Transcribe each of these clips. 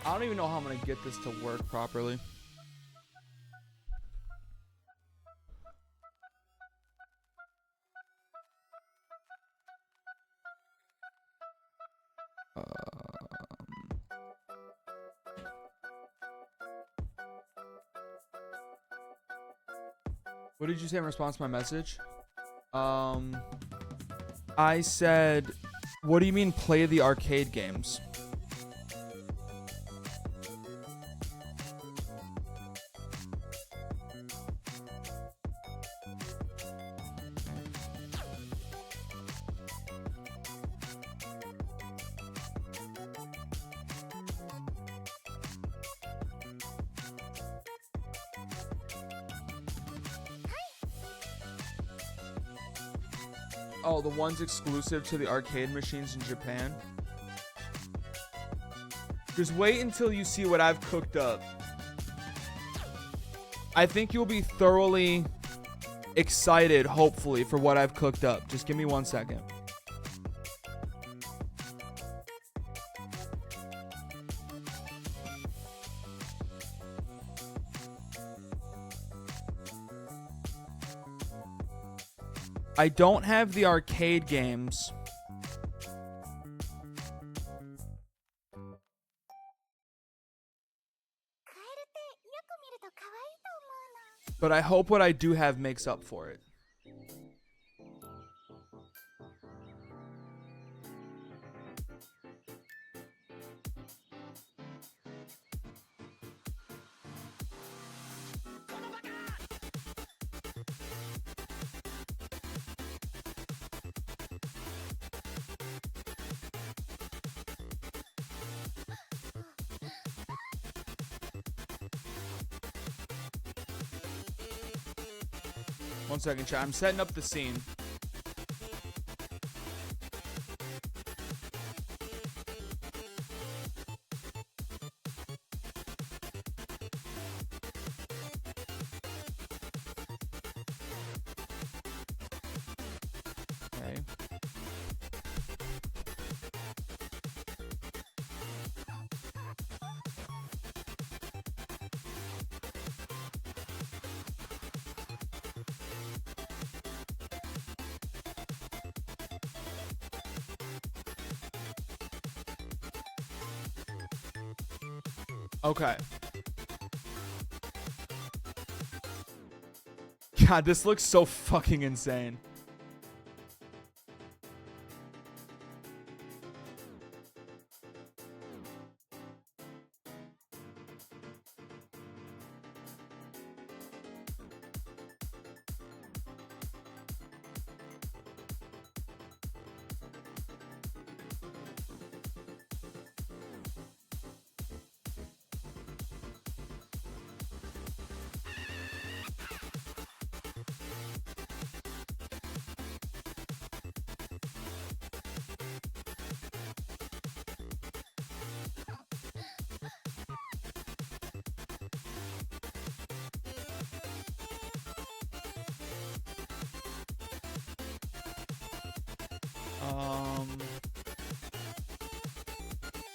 I don't even know how I'm gonna get this to work properly. What did you say in response to my message? I said, what do you mean play the arcade games? Oh, the ones exclusive to the arcade machines in Japan? Just wait until you see what I've cooked up. I think you'll be thoroughly excited, hopefully, for what I've cooked up. Just give me 1 second. I don't have the arcade games. But I hope what I do have makes up for it. One second, chat. I'm setting up the scene. Okay. Okay. God, this looks so fucking insane.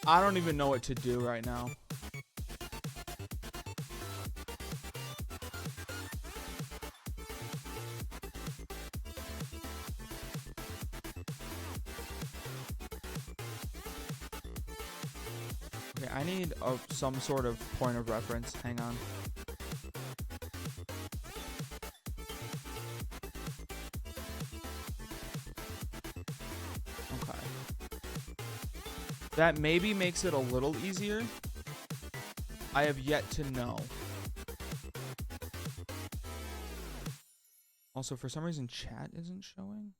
I don't even know what to do right now. Okay, I need some sort of point of reference. Hang on. Okay. That maybe makes it a little easier. I have yet to know. Also, for some reason, chat isn't showing.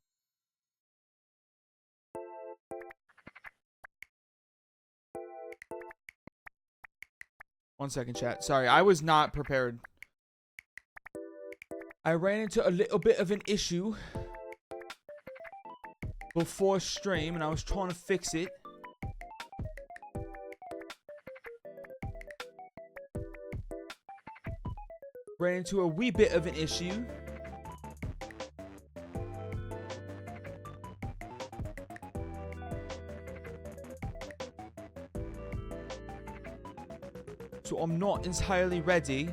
One second, chat. Sorry, I was not prepared. I ran into a little bit of an issue before stream, and I was trying to fix it. Ran into a wee bit of an issue. So I'm not entirely ready.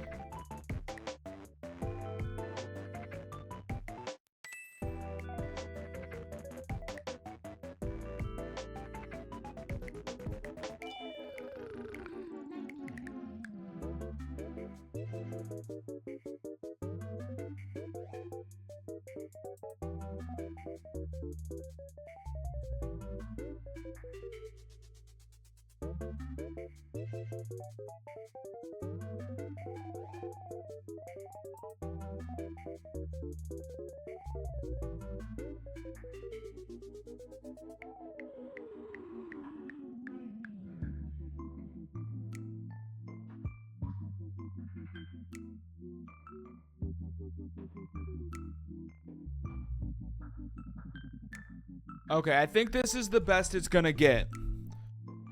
Okay, I think this is the best it's gonna get.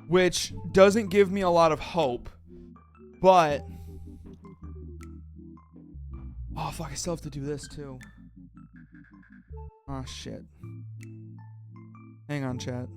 Which doesn't give me a lot of hope. But... oh, fuck, I still have to do this, too. Oh, shit. Hang on, chat.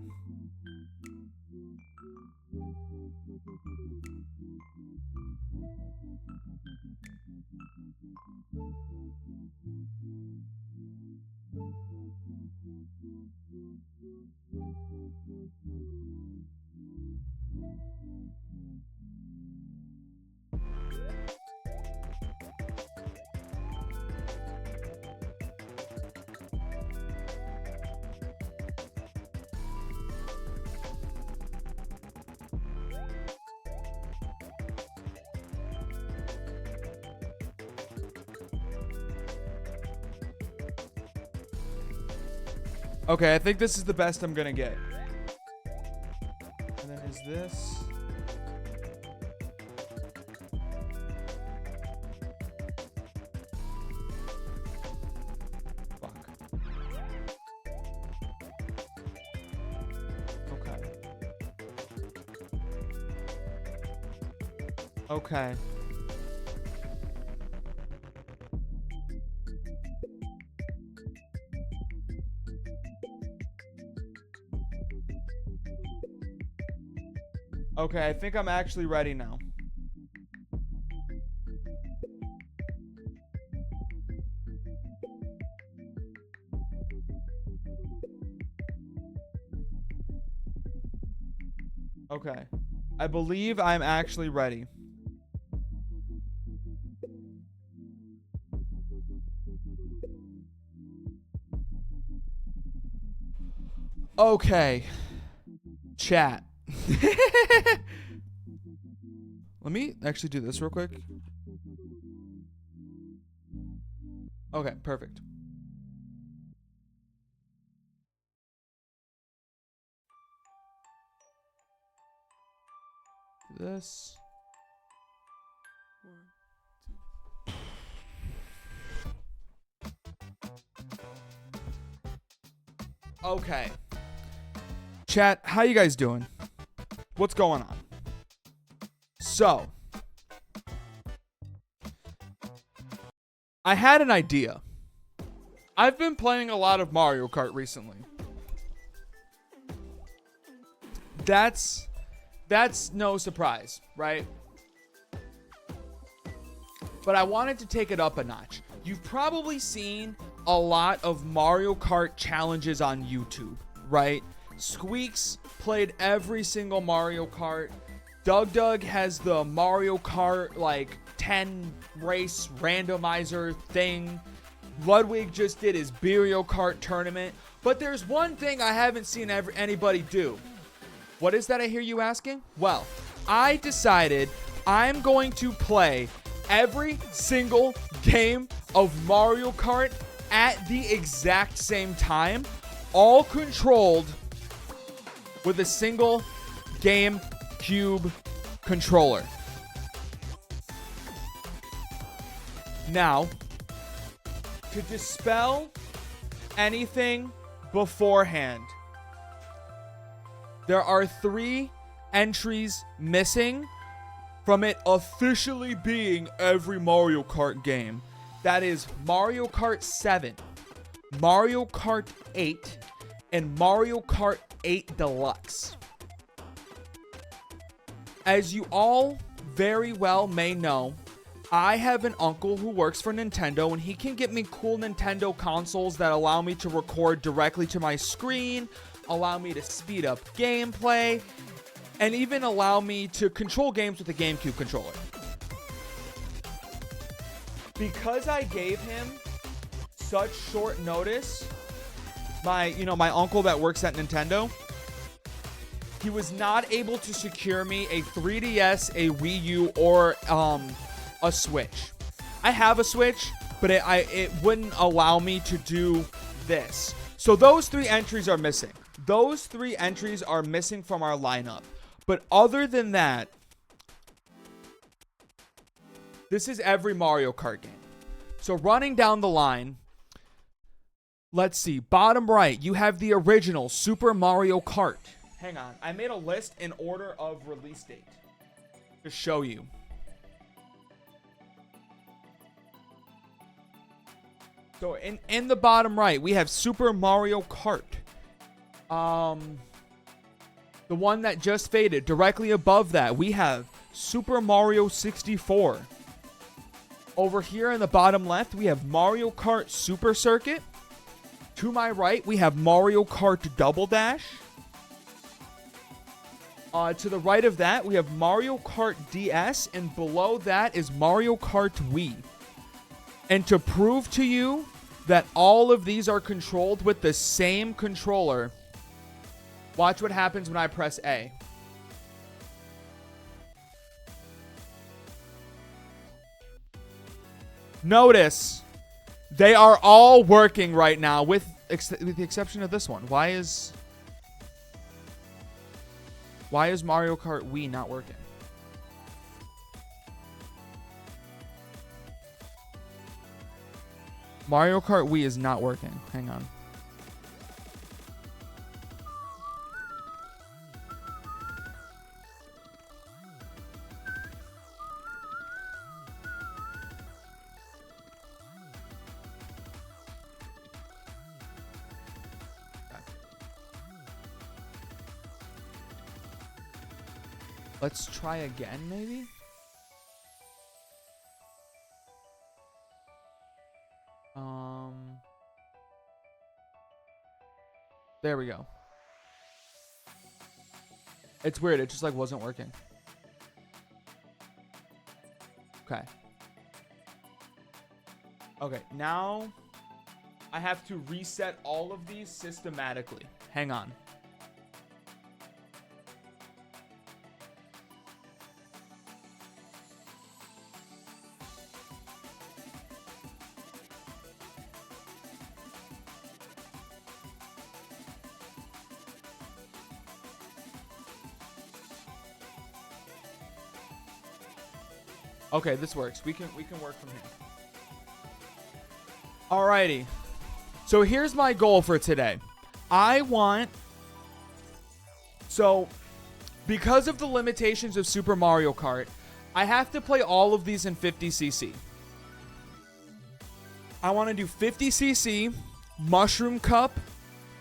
Okay, I think this is the best I'm gonna get. And then is this... fuck. Okay. Okay. Okay, I think I'm actually ready now. Okay. I believe I'm actually ready. Okay. Chat. Let me actually do this real quick. Okay, perfect. This. Okay. Chat, how you guys doing? What's going on? So, I had an idea. I've been playing a lot of Mario Kart recently. That's no surprise, right? But I wanted to take it up a notch. You've probably seen a lot of Mario Kart challenges on YouTube, right? Squeaks played every single Mario Kart. Doug has the Mario Kart like 10 race randomizer thing. Ludwig just did his Mario Kart tournament. But there's one thing I haven't seen anybody do. What is that I hear you asking? Well, I decided I'm going to play every single game of Mario Kart at the exact same time, all controlled with a single GameCube controller. Now, to dispel anything beforehand, there are 3 entries missing from it officially being every Mario Kart game. That is Mario Kart 7, Mario Kart 8, and Mario Kart 8 Deluxe. As you all very well may know, I have an uncle who works for Nintendo, and he can get me cool Nintendo consoles that allow me to record directly to my screen, allow me to speed up gameplay, and even allow me to control games with a GameCube controller. Because I gave him such short notice, my uncle that works at Nintendo, he was not able to secure me a 3DS, a Wii U, or a Switch. I have a Switch, but it wouldn't allow me to do this. So those 3 entries are missing. Those 3 entries are missing from our lineup. But other than that, this is every Mario Kart game. So running down the line, let's see. Bottom right, you have the original Super Mario Kart. Hang on. I made a list in order of release date to show you. So in the bottom right, we have Super Mario Kart. The one that just faded. Directly above that, we have Super Mario 64. Over here in the bottom left, we have Mario Kart Super Circuit. To my right, we have Mario Kart Double Dash. To the right of that, we have Mario Kart DS, and below that is Mario Kart Wii. And to prove to you that all of these are controlled with the same controller, watch what happens when I press A. Notice, they are all working right now with the exception of this one. Why is Mario Kart Wii not working? Mario Kart Wii is not working. Hang on. Let's try again, maybe? There we go. It's weird. It just like wasn't working. Okay. Okay, now I have to reset all of these systematically. Hang on. Okay, this works. We can work from here. Alrighty. So here's my goal for today. Because of the limitations of Super Mario Kart, I have to play all of these in 50cc. I want to do 50cc, Mushroom Cup,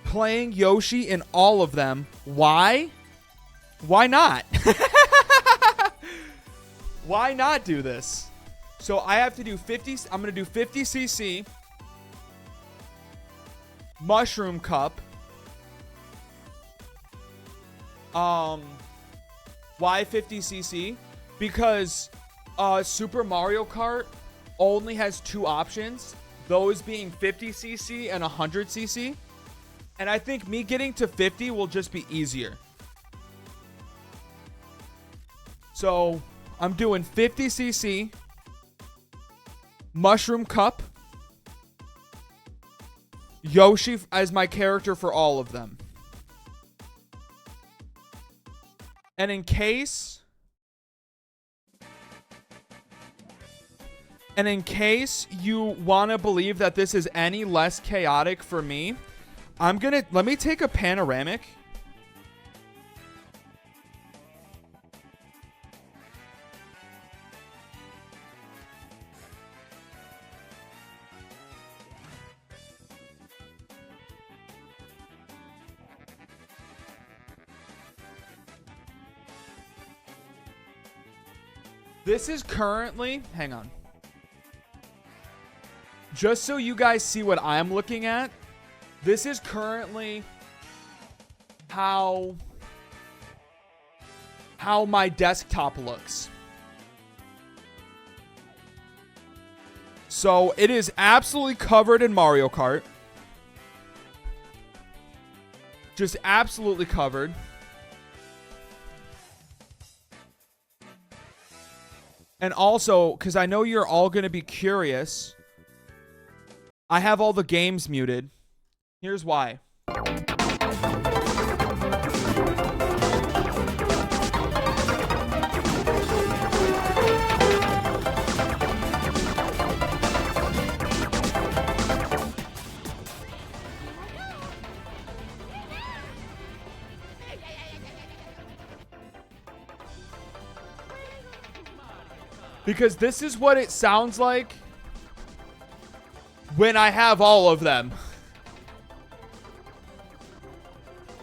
playing Yoshi in all of them. Why? Why not? Why not do this? So I have to do 50. I'm going to do 50cc, Mushroom Cup. Why 50cc? Because Super Mario Kart only has 2 options, those being 50cc and 100cc. And I think me getting to 50 will just be easier. So I'm doing 50cc, Mushroom Cup, Yoshi as my character for all of them. And in case you want to believe that this is any less chaotic for me, let me take a panoramic. This is currently, hang on. Just so you guys see what I'm looking at, this is currently how my desktop looks. So it is absolutely covered in Mario Kart. Just absolutely covered. And also, because I know you're all going to be curious, I have all the games muted. Here's why. Because this is what it sounds like when I have all of them.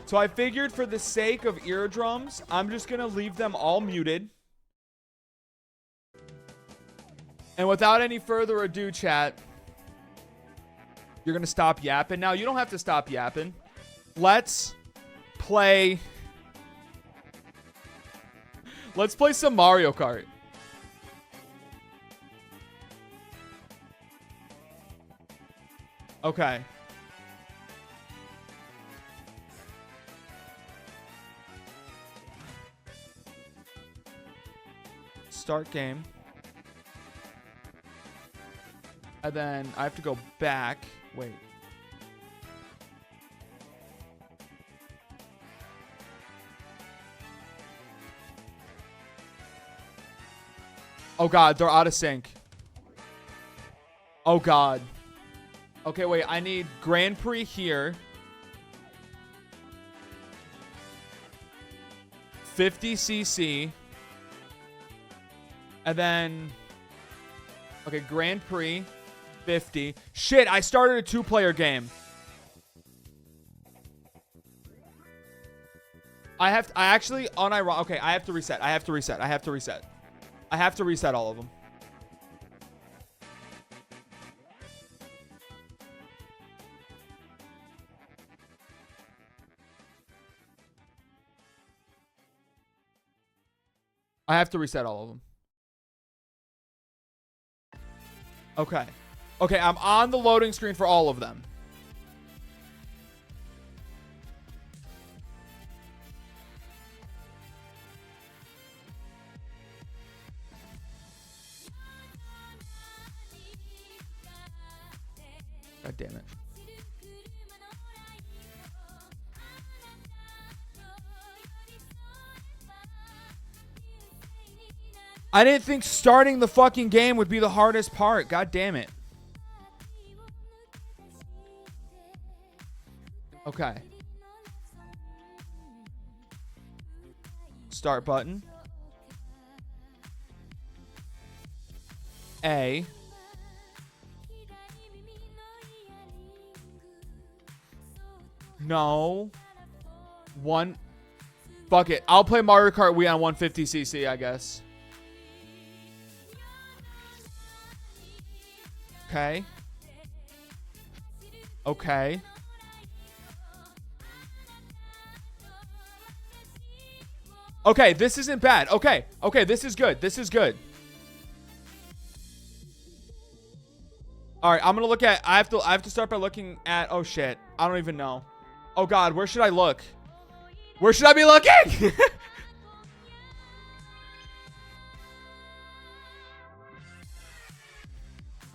So I figured for the sake of eardrums, I'm just going to leave them all muted. And without any further ado, chat, you're going to stop yapping. Now, you don't have to stop yapping. Let's play some Mario Kart. Okay. Start game. And then I have to go back. Wait. Oh God, they're out of sync. Oh God. Okay, wait, I need Grand Prix here. 50cc. And then... Okay, Grand Prix. 50. Shit, I started a 2-player game. I actually... Okay, I have to reset. I have to reset all of them. I have to reset all of them. Okay. Okay, I'm on the loading screen for all of them. God damn it. I didn't think starting the fucking game would be the hardest part. God damn it. Okay. Start button. A. No. One. Fuck it. I'll play Mario Kart Wii on 150cc, I guess. Okay. Okay. Okay, this isn't bad. Okay. Okay, this is good. This is good. All right, I'm going to look at I have to start by looking at oh shit. I don't even know. Oh God, where should I look? Where should I be looking?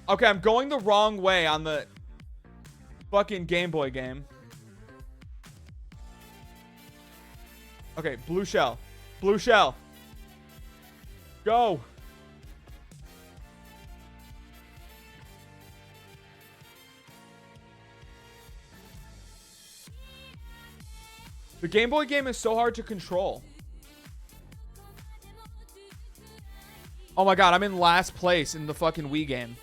Okay, I'm going the wrong way on the fucking Game Boy game. Okay, blue shell. Blue shell. Go. The Game Boy game is so hard to control. Oh my God, I'm in last place in the fucking Wii game.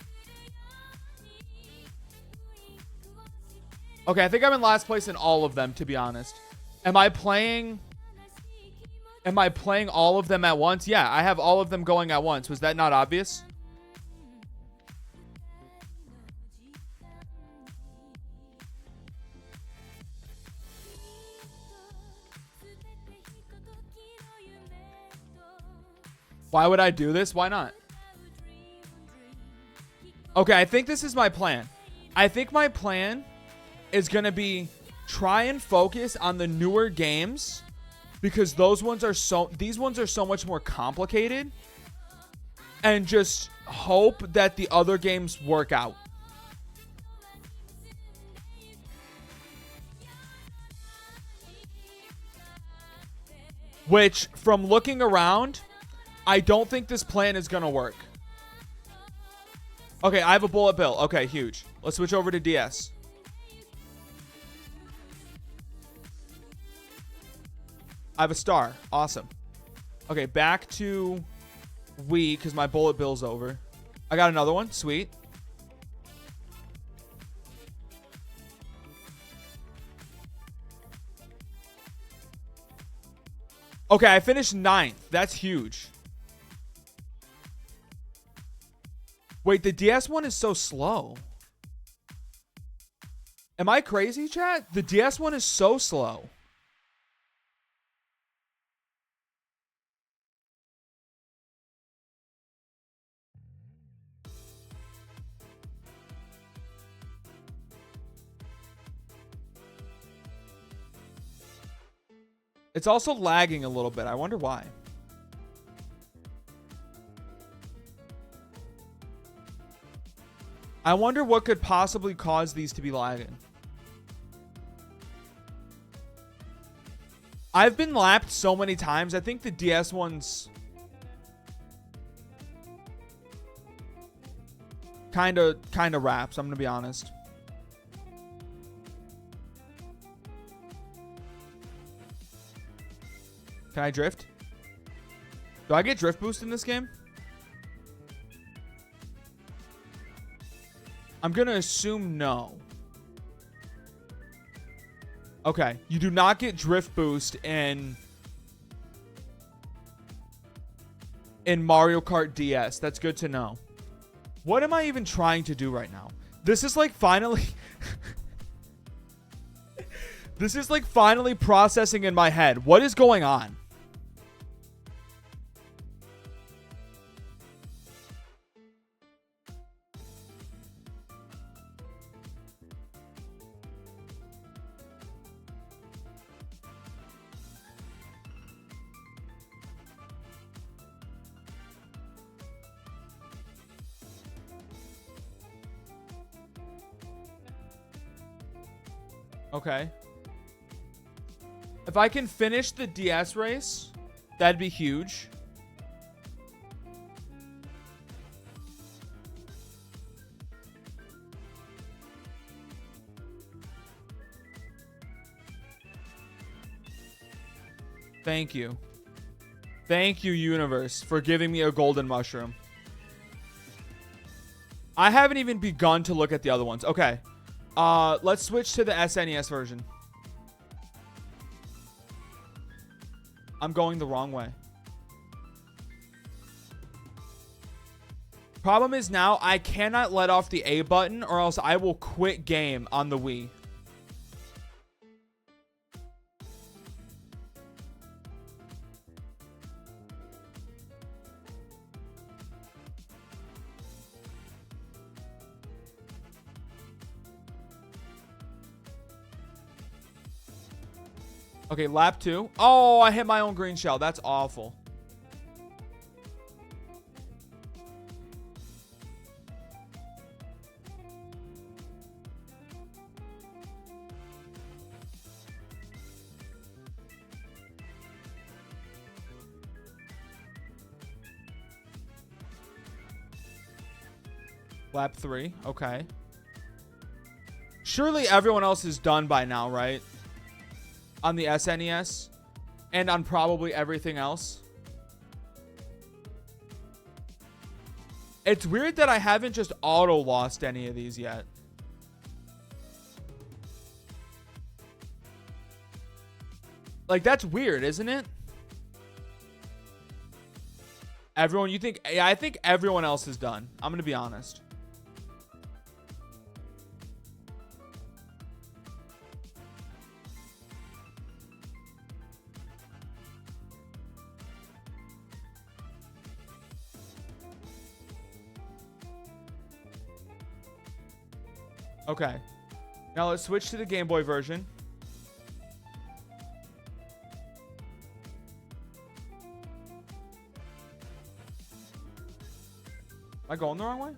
Okay, I think I'm in last place in all of them, to be honest. Am I playing... Am I playing all of them at once? Yeah, I have all of them going at once. Was that not obvious? Why would I do this? Why not? Okay, I think this is my plan. I think my plan is going to be try and focus on the newer games because these ones are so much more complicated, and just hope that the other games work out. Which, from looking around, I don't think this plan is going to work. Okay, I have a bullet bill. Okay, huge. Let's switch over to DS. I have a star. Awesome. Okay, back to Wii because my bullet bill's over. I got another one. Sweet. Okay, I finished 9th. That's huge. Wait, the DS one is so slow. Am I crazy, chat? The DS one is so slow. It's also lagging a little bit. I wonder why. I wonder what could possibly cause these to be lagging. I've been lapped so many times. I think the DS one's kind of raps, I'm going to be honest. Can I drift? Do I get drift boost in this game? I'm going to assume no. Okay. You do not get drift boost in Mario Kart DS. That's good to know. What am I even trying to do right now? This is like finally... This is like finally processing in my head. What is going on? Okay. If I can finish the DS race, that'd be huge. Thank you. Thank you, universe, for giving me a golden mushroom. I haven't even begun to look at the other ones. Okay. Let's switch to the SNES version. I'm going the wrong way. Problem is now I cannot let off the A button or else I will quit game on the Wii. Okay, lap 2. Oh, I hit my own green shell. That's awful. Lap 3. Okay. Surely everyone else is done by now, right? On the SNES and on probably everything else. It's weird that I haven't just auto lost any of these yet. Like, that's weird, isn't it? Everyone, you think? Yeah, I think everyone else is done. I'm gonna be honest. Okay. Now let's switch to the Game Boy version. Am I going the wrong way?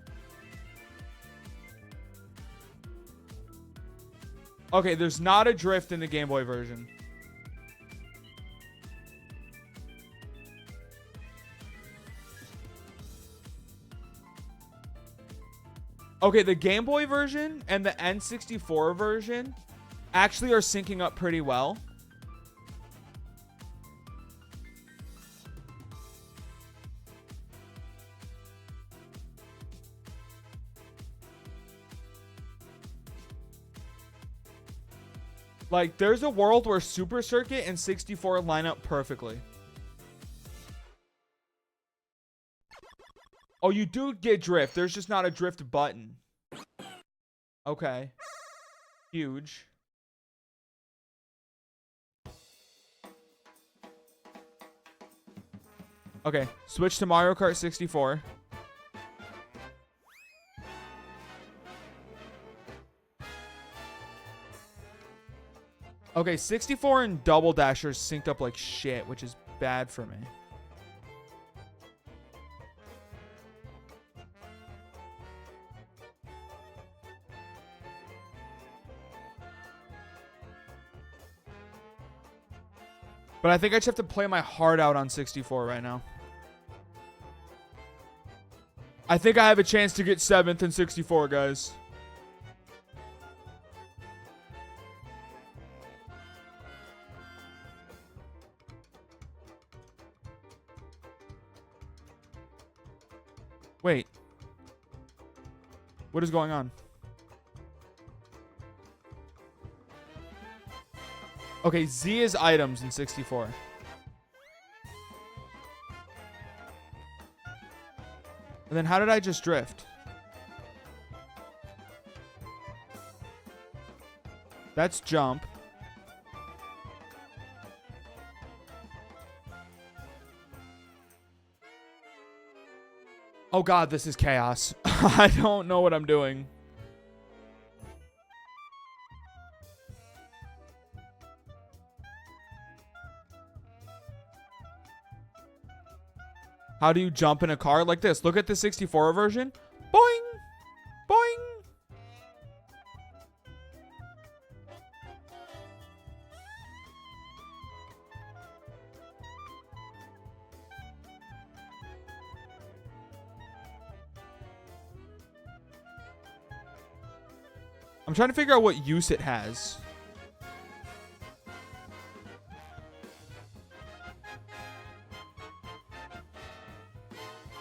Okay, there's not a drift in the Game Boy version. Okay, the Game Boy version and the N64 version actually are syncing up pretty well. Like, there's a world where Super Circuit and 64 line up perfectly. Oh, you do get drift. There's just not a drift button. Okay. Huge. Okay, switch to Mario Kart 64. Okay, 64 and Double Dash are synced up like shit, which is bad for me. But I think I just have to play my heart out on 64 right now. I think I have a chance to get 7th in 64, guys. Wait. What is going on? Okay, Z is items in 64. And then how did I just drift? That's jump. Oh god, this is chaos. I don't know what I'm doing. How do you jump in a car? Like this. Look at the 64 version. Boing! Boing! I'm trying to figure out what use it has.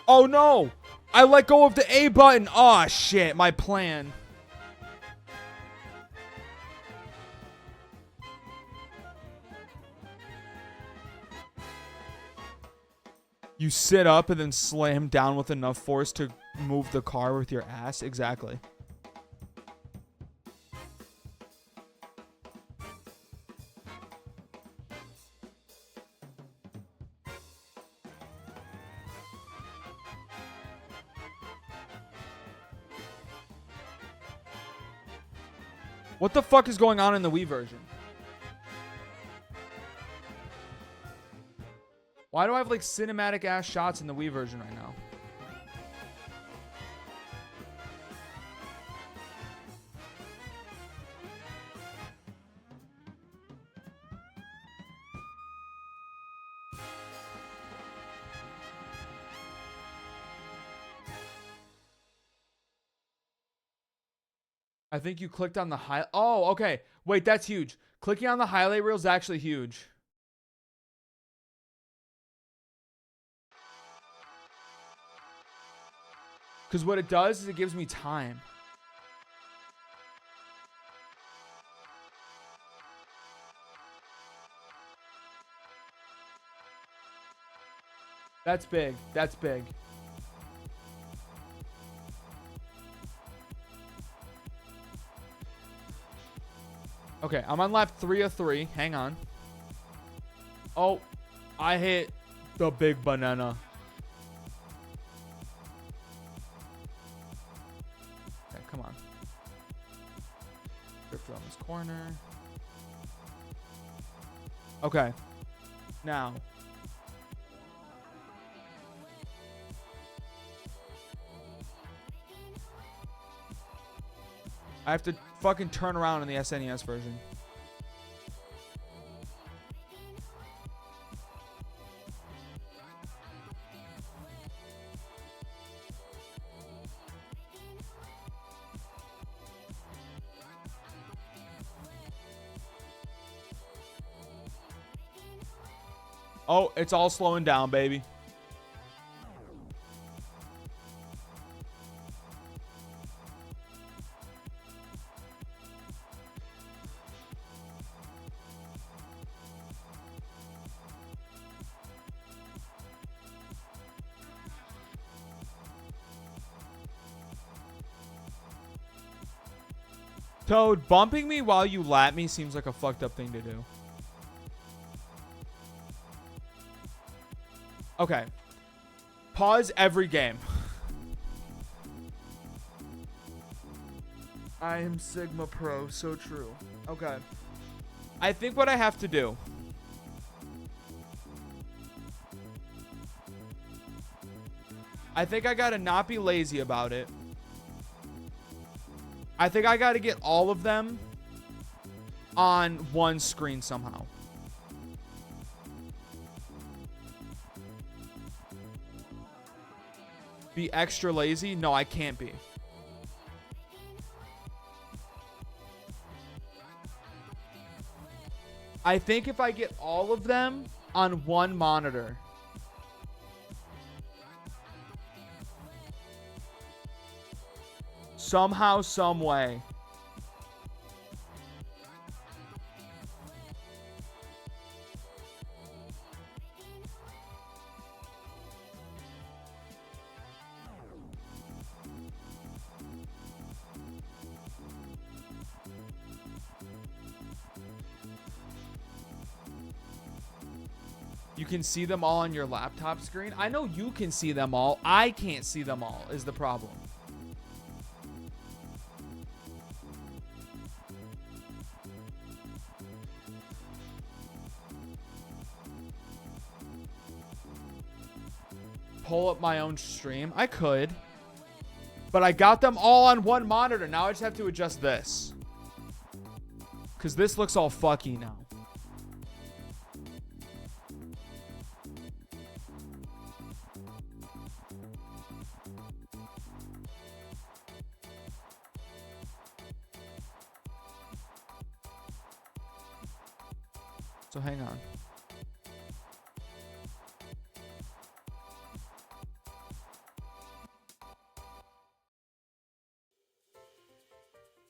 Oh no! I let go of the A button. Oh shit, my plan. You sit up and then slam down with enough force to move the car with your ass. Exactly. What the fuck is going on in the Wii version? Why do I have like cinematic ass shots in the Wii version right now? I think you clicked on the high. Oh, okay. Wait, that's huge. Clicking on the highlight reel is actually huge. Because what it does is it gives me time. That's big. That's big. Okay, I'm on lap 3 of 3. Hang on. Oh, I hit the big banana. Okay, come on. Drift around this corner. Okay. Now. I have to fucking turn around in the SNES version. Oh, it's all slowing down, baby. Toad, bumping me while you lap me seems like a fucked up thing to do. Okay. Pause every game. I am Sigma Pro, so true. Okay. I think what I have to do. I think I gotta not be lazy about it. I think I gotta get all of them on one screen somehow. Be extra lazy? No, I can't be. I think if I get all of them on one monitor. Somehow, some way. You can see them all on your laptop screen. I know you can see them all. I can't see them all is the problem. Pull up my own stream. I could. But I got them all on one monitor. Now I just have to adjust this. Because this looks all fucky now. So hang on.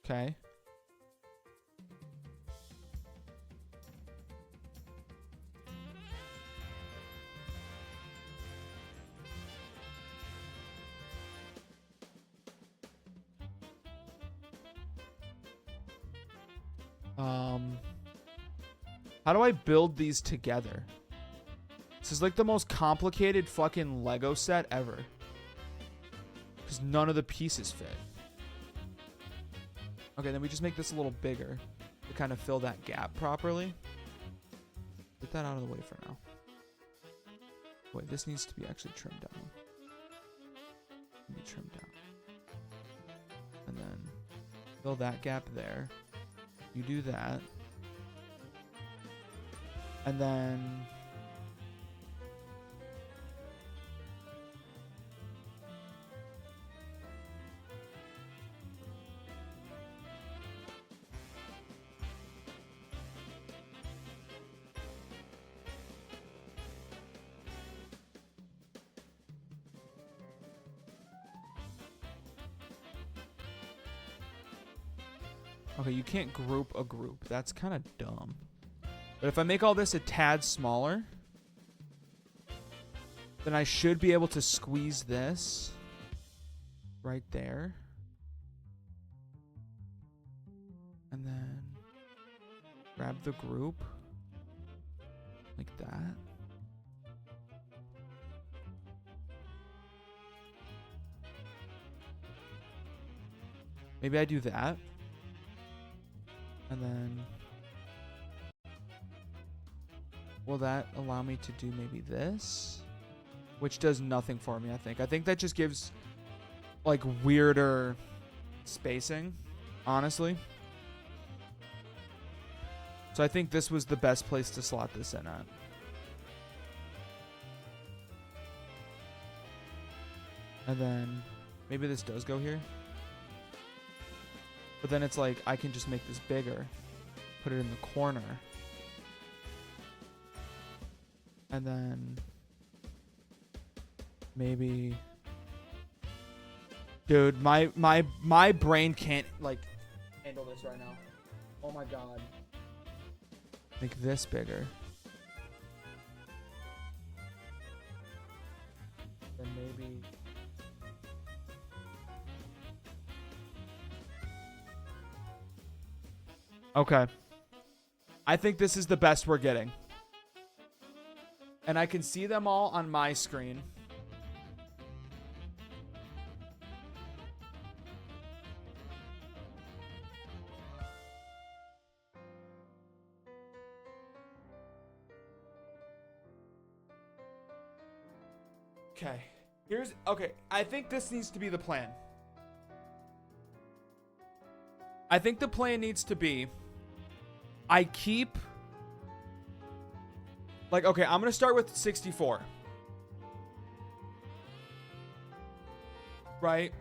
Okay. How do I build these together? This is like the most complicated fucking Lego set ever. Because none of the pieces fit. Okay, then we just make this a little bigger to kind of fill that gap properly. Get that out of the way for now. Wait, this needs to be actually trimmed down. Be trimmed down. And then fill that gap there. You do that. And then okay, you can't group a group. That's kind of dumb. But if I make all this a tad smaller, Then I should be able to squeeze this right there. And then grab the group like that. Maybe I do that. And then will that allow me to do maybe this? Which does nothing for me, I think. I think that just gives like weirder spacing, honestly. So I think this was the best place to slot this in at. And then maybe this does go here. But then it's like I can just make this bigger. Put it in the corner. And then maybe, dude, my brain can't like handle this right now. Oh my god. Make this bigger. Then maybe okay. I think this is the best we're getting. And I can see them all on my screen. Okay. Okay. I think this needs to be the plan. I think the plan needs to be I keep like, okay, I'm going to start with 64. Right?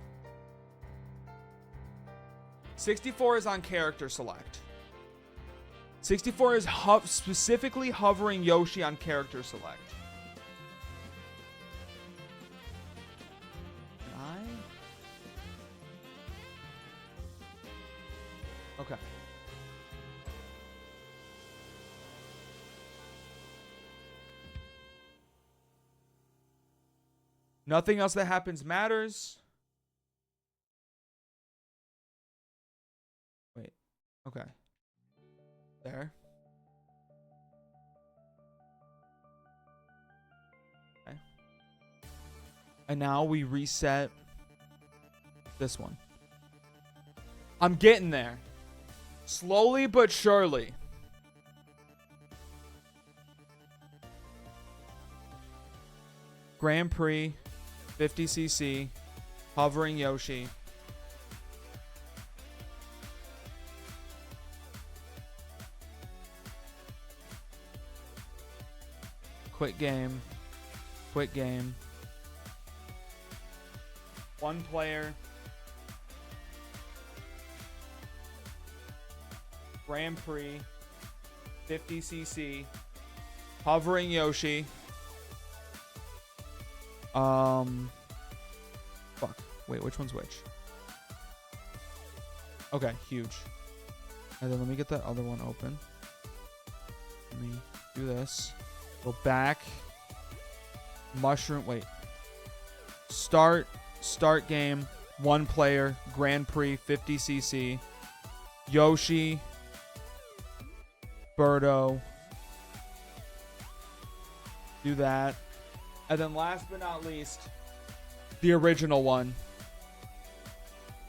64 is on character select. 64 is specifically hovering Yoshi on character select. Okay. Nothing else that happens matters. Wait. Okay. There. Okay. And now we reset this one. I'm getting there. Slowly but surely. Grand Prix, 50cc, hovering Yoshi. Quick game. Quick game. One player. Grand Prix, 50cc, hovering Yoshi. Fuck. Wait, which one's which? Okay, huge. And then let me get that other one open. Let me do this. Go back. Mushroom. Wait. Start game. One player. Grand Prix, 50cc. Yoshi. Birdo. Do that. And then last but not least, the original one.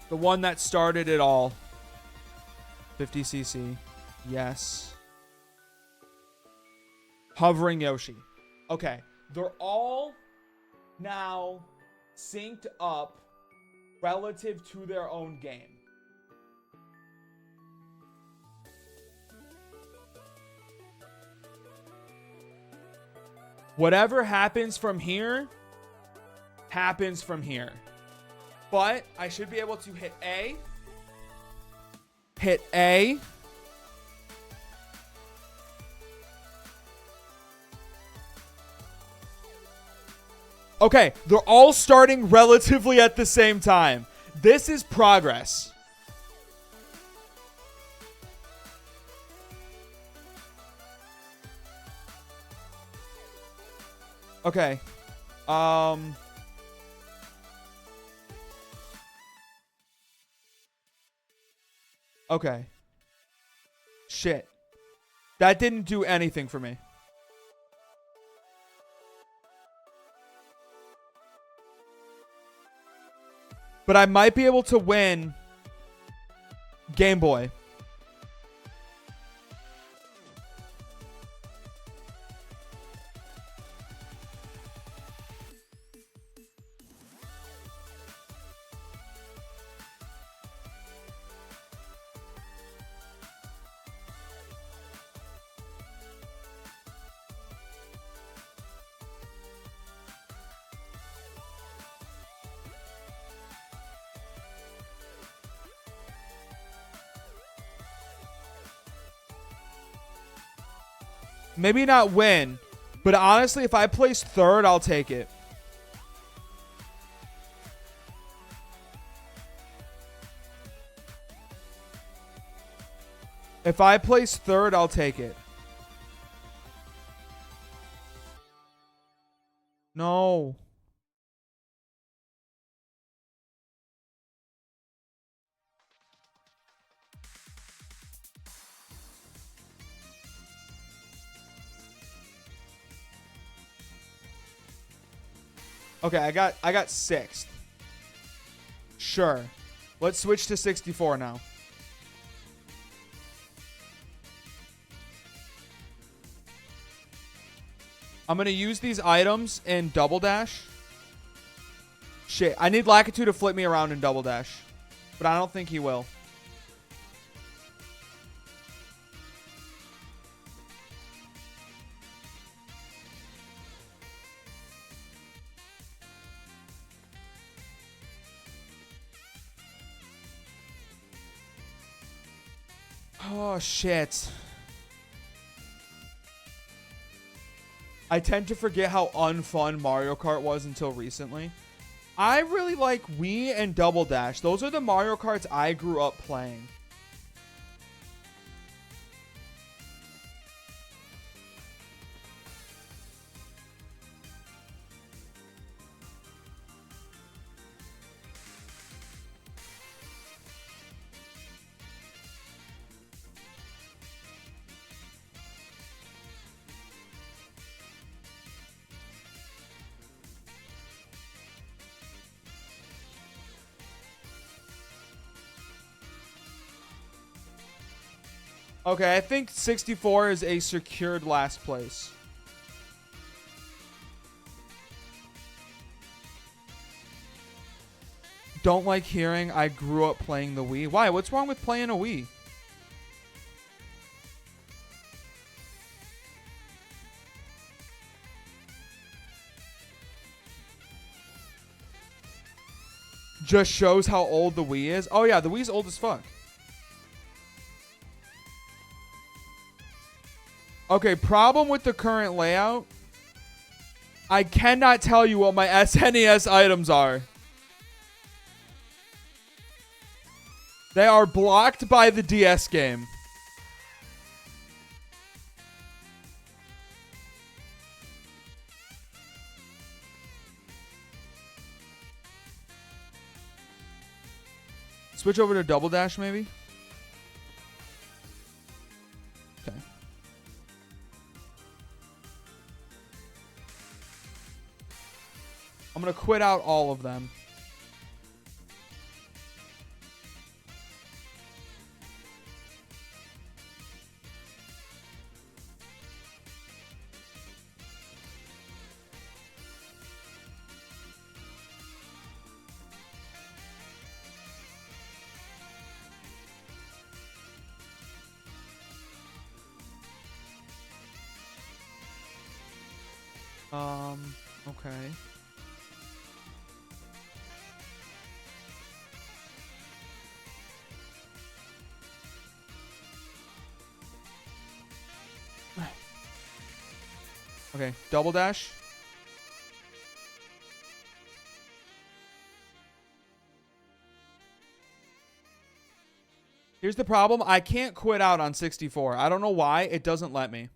The one that started it all. 50cc. Yes. Hovering Yoshi. Okay. They're all now synced up relative to their own game. Whatever happens from here, happens from here. But I should be able to hit A. Hit A. Okay, they're all starting relatively at the same time. This is progress. Okay. Okay. Shit. That didn't do anything for me. But I might be able to win Game Boy. Maybe not win, but honestly, if I place third, I'll take it. If I place third, I'll take it. No. Okay, I got sixth. Sure. Let's switch to 64 now. I'm going to use these items in Double Dash. Shit, I need Lakitu to flip me around in Double Dash. But I don't think he will. Oh, shit. I tend to forget how unfun Mario Kart was until recently. I really like Wii and Double Dash. Those are the Mario Karts I grew up playing. Okay, I think 64 is a secured last place. Don't like hearing I grew up playing the Wii. Why? What's wrong with playing a Wii? Just shows how old the Wii is. Oh yeah, the Wii's old as fuck. Okay, problem with the current layout. I cannot tell you what my SNES items are. They are blocked by the DS game. Switch over to Double Dash, maybe? Okay. I'm going to quit out all of them. Okay. Okay, Double Dash. Here's the problem. I can't quit out on 64. I don't know why. It doesn't let me.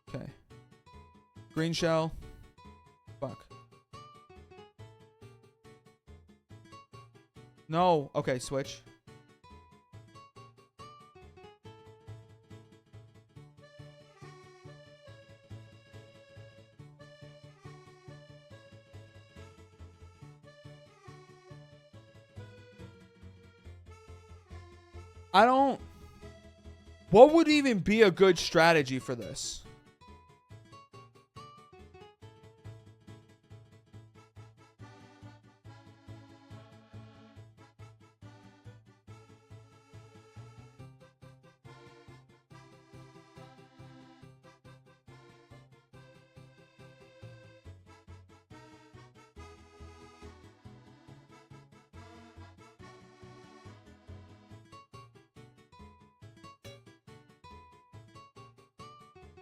Okay. Green shell. Fuck. No. Okay, switch. I don't... What would even be a good strategy for this?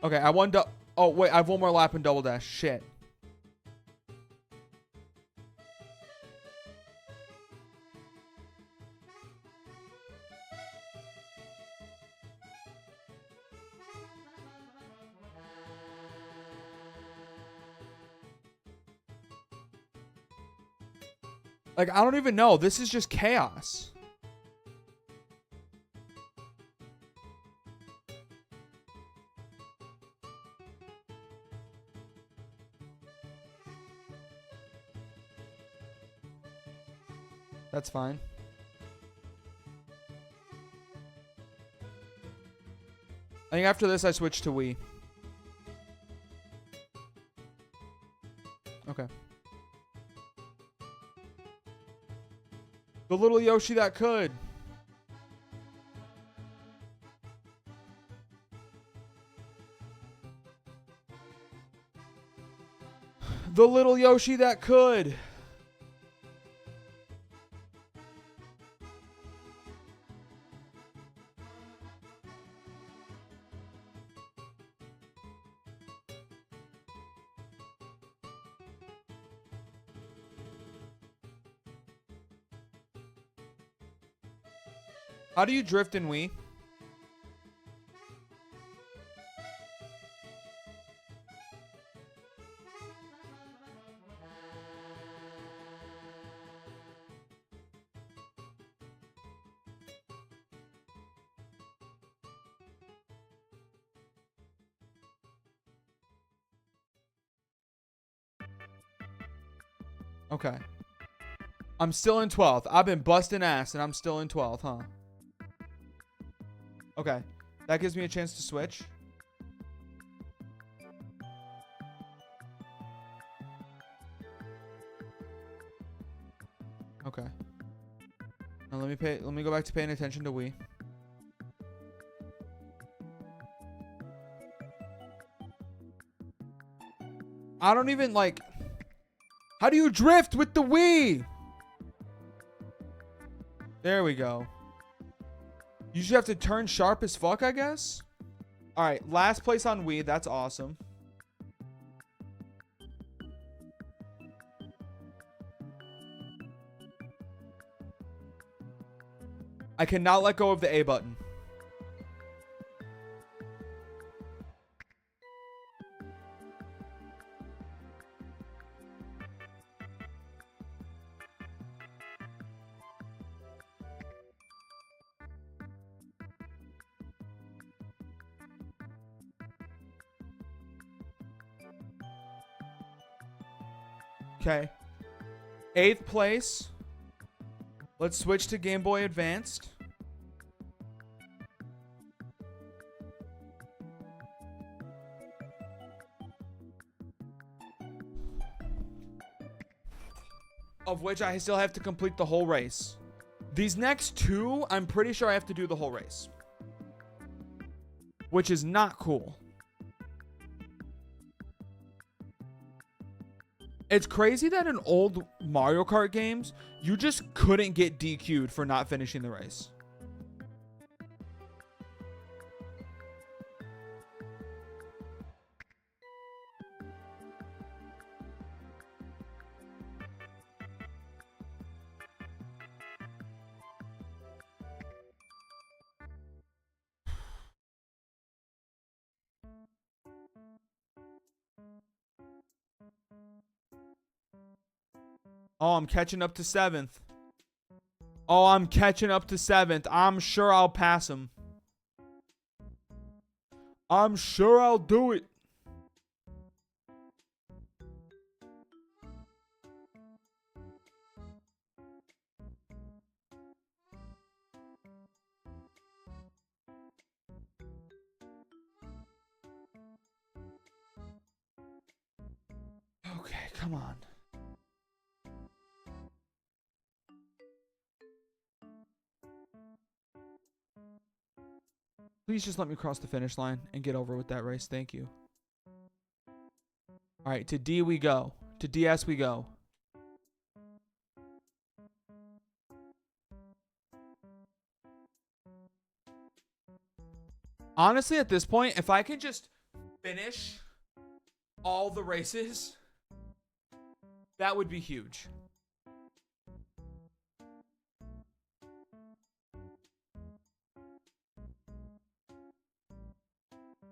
Okay, I won. Oh wait, I have one more lap in double dash. Shit. Like, I don't even know. This is just chaos. That's fine. I think after this, I switch to Wii. Okay. The little Yoshi that could. The little Yoshi that could. How do you drift in Wii? Okay. I'm still in 12th. I've been busting ass and I'm still in 12th, huh? Okay. That gives me a chance to switch. Okay. Now let me go back to paying attention to Wii. I don't even like... How do you drift with the Wii? There we go. You just have to turn sharp as fuck, I guess. All right, last place on Wii. That's awesome. I cannot let go of the A button. Okay. 8th place. Let's switch to Game Boy Advanced. Of which I still have to complete the whole race. These next two, I'm pretty sure I have to do the whole race. Which is not cool. It's crazy that in old Mario Kart games, you just couldn't get DQ'd for not finishing the race. Oh, I'm catching up to 7th. Oh, I'm catching up to 7th. I'm sure I'll pass him. I'm sure I'll do it. Okay, come on. Please just let me cross the finish line and get over with that race. Thank you. All right, to D we go. To DS we go. Honestly, at this point, if I can just finish all the races, that would be huge.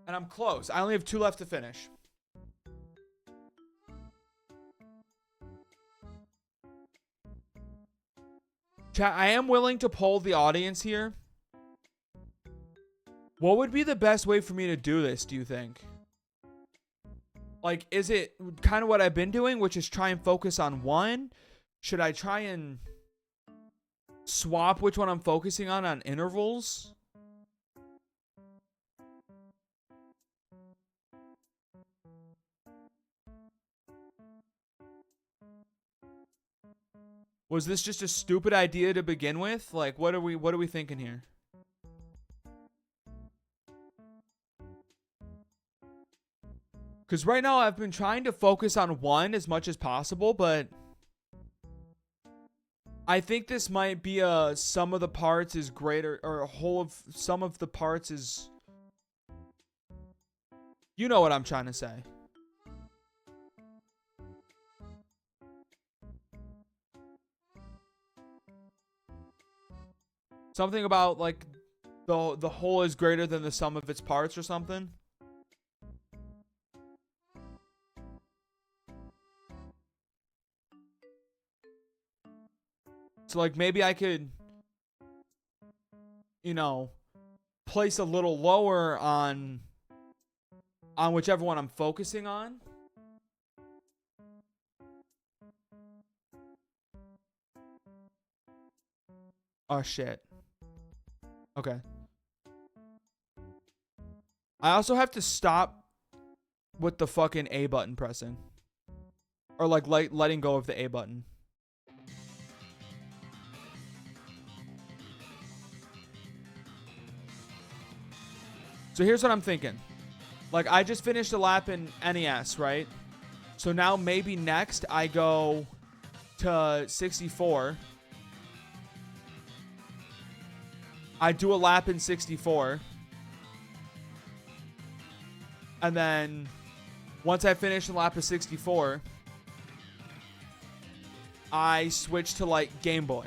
And I'm close. I only have 2 left to finish. Chat, I am willing to poll the audience here. What would be the best way for me to do this, do you think? Like, is it kind of what I've been doing, which is try and focus on one? Should I try and swap which one I'm focusing on intervals? Was this just a stupid idea to begin with? Like, what are we thinking here? Because right now I've been trying to focus on one as much as possible, but I think this might be a sum of the parts is greater, or a whole of sum of the parts is... You know what I'm trying to say. Something about, like, the whole is greater than the sum of its parts or something. So, like, maybe I could, you know, place a little lower on whichever one I'm focusing on. Oh, shit. Okay. I also have to stop with the fucking A button pressing. Or, like, letting go of the A button. So here's what I'm thinking. Like, I just finished a lap in NES, right? So now maybe next I go to 64. I do a lap in 64. And then once I finish the lap of 64, I switch to, like, Game Boy.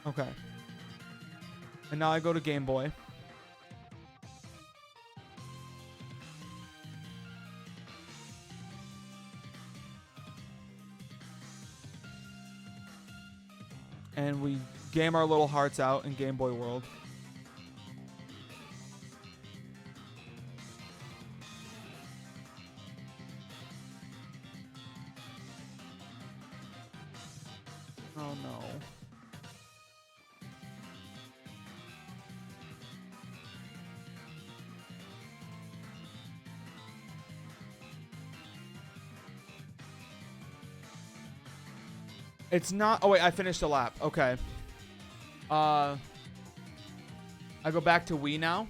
Okay. And now I go to Game Boy. And we game our little hearts out in Game Boy World. Oh no. It's not... Oh, wait. I finished a lap. Okay. I go back to Wii now.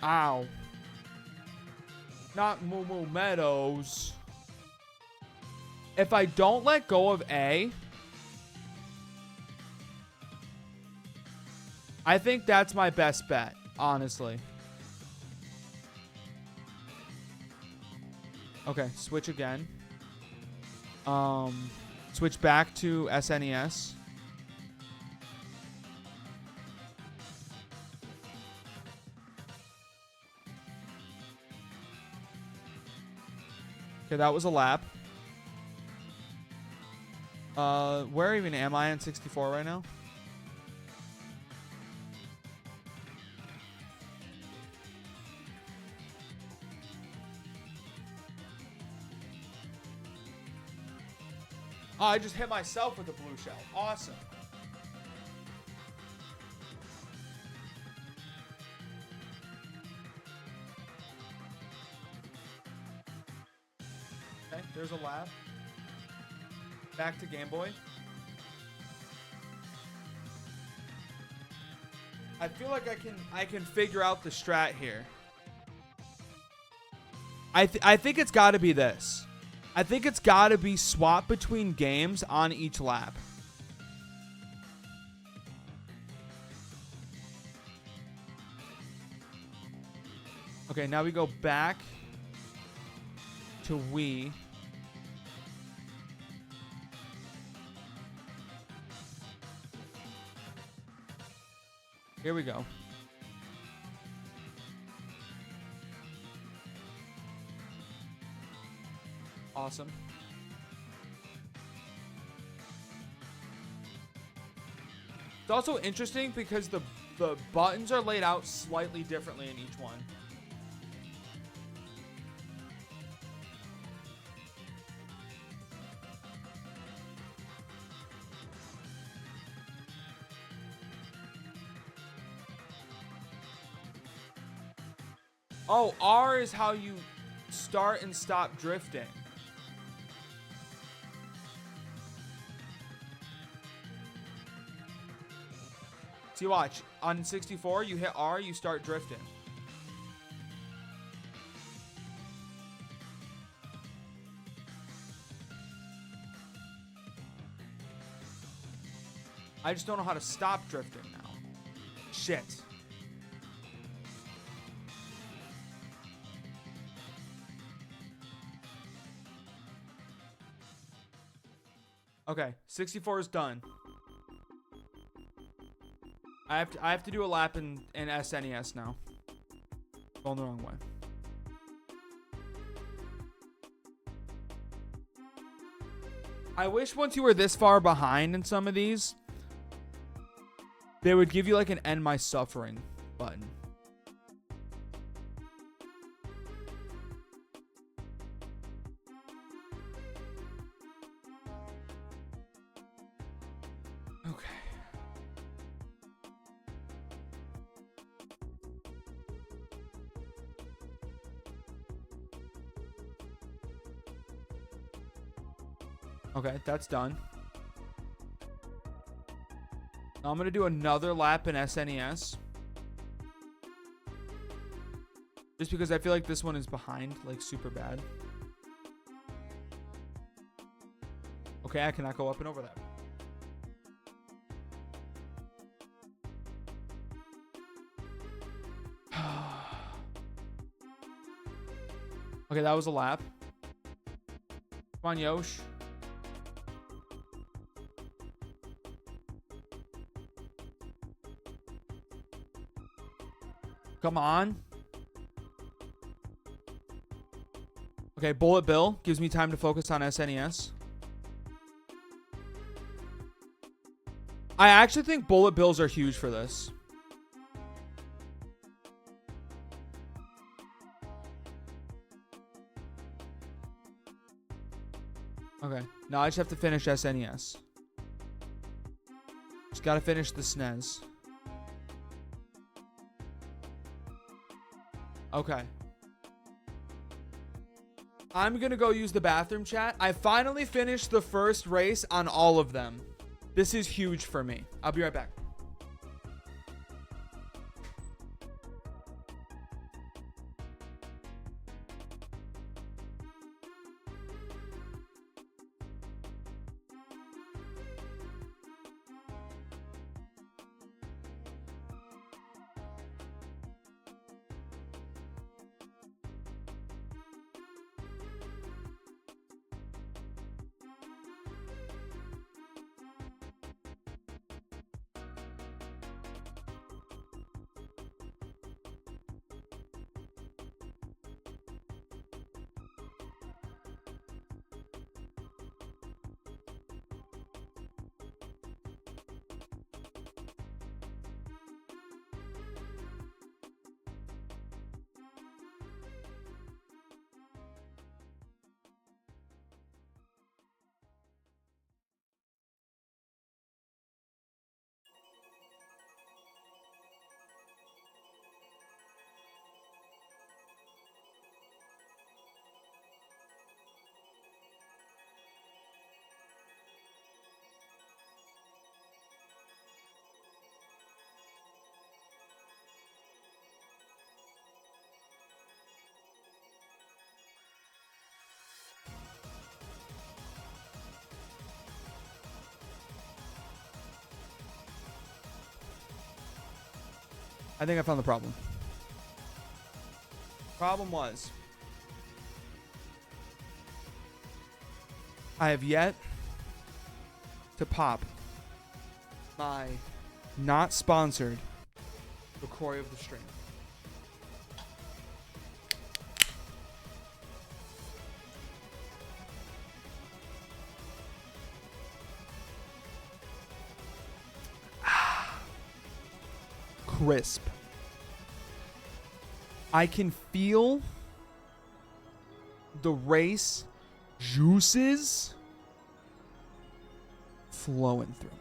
Ow. Not Moo Moo Meadows. If I don't let go of A, I think that's my best bet, honestly. Okay, switch again. Switch back to SNES. Okay, that was a lap. Where even am I on 64 right now? Oh, I just hit myself with a blue shell. Awesome. Okay, there's a lap. Back to Game Boy. I feel like I can figure out the strat here. I think it's got to be this. I think it's got to be swap between games on each lap. Okay, now we go back to Wii. Here we go. Awesome. It's also interesting because the buttons are laid out slightly differently in each one. Oh, R is how you start and stop drifting. See, watch. On 64, you hit R, you start drifting. I just don't know how to stop drifting now. Shit. Okay, 64 is done. I have to do a lap in SNES now. Going the wrong way. I wish once you were this far behind in some of these, they would give you like an end my suffering button. Okay, that's done. Now I'm going to do another lap in SNES. Just because I feel like this one is behind, like super bad. Okay, I cannot go up and over that. Okay, that was a lap. Come on, Yosh. Come on. Okay, Bullet Bill gives me time to focus on SNES. I actually think Bullet Bills are huge for this. Okay, now I just have to finish SNES. Just gotta finish the SNES. Okay. I'm gonna go use the bathroom, chat. I finally finished the first race on all of them. This is huge for me. I'll be right back. I think I found the problem. Problem was, I have yet to pop my not sponsored LaCroix of the stream. Crisp. I can feel the race juices flowing through me.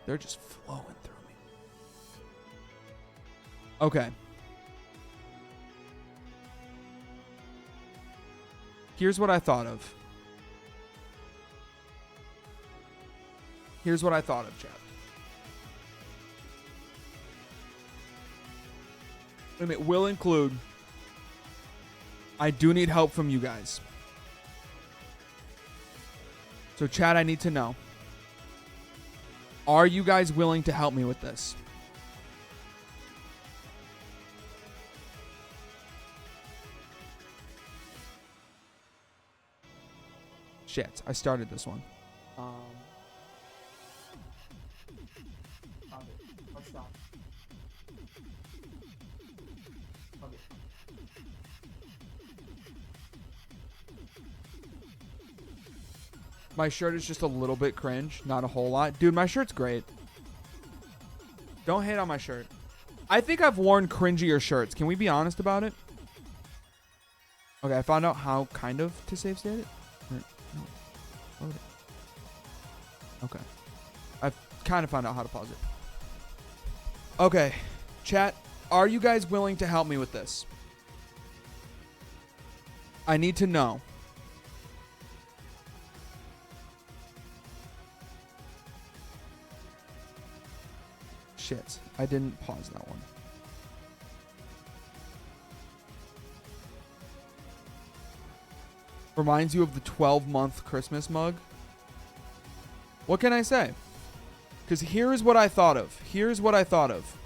They're just flowing through me. Okay. Here's what I thought of. Here's what I thought of, chat. It will include, I do need help from you guys. So chat, I need to know, are you guys willing to help me with this? Shit, I started this one. Let's stop. My shirt is just a little bit cringe, not a whole lot. Dude, my shirt's great. Don't hate on my shirt. I think I've worn cringier shirts. Can we be honest about it? Okay, I found out how kind of to save state it. No. Load it. Okay. I've kind of found out how to pause it. Okay. Chat, are you guys willing to help me with this? I need to know. Shit, I didn't pause that one. Reminds you of the 12-month Christmas mug? What can I say? Because here's what I thought of. Here's what I thought of.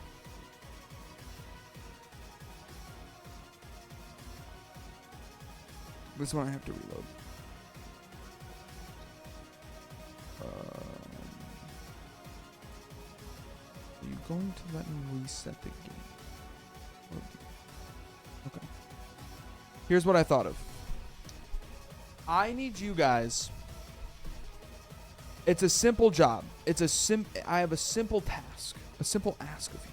This one I have to reload. Are you going to let me reset the game? Okay. Here's what I thought of. I need you guys. It's a simple job. I have a simple task. A simple ask of you.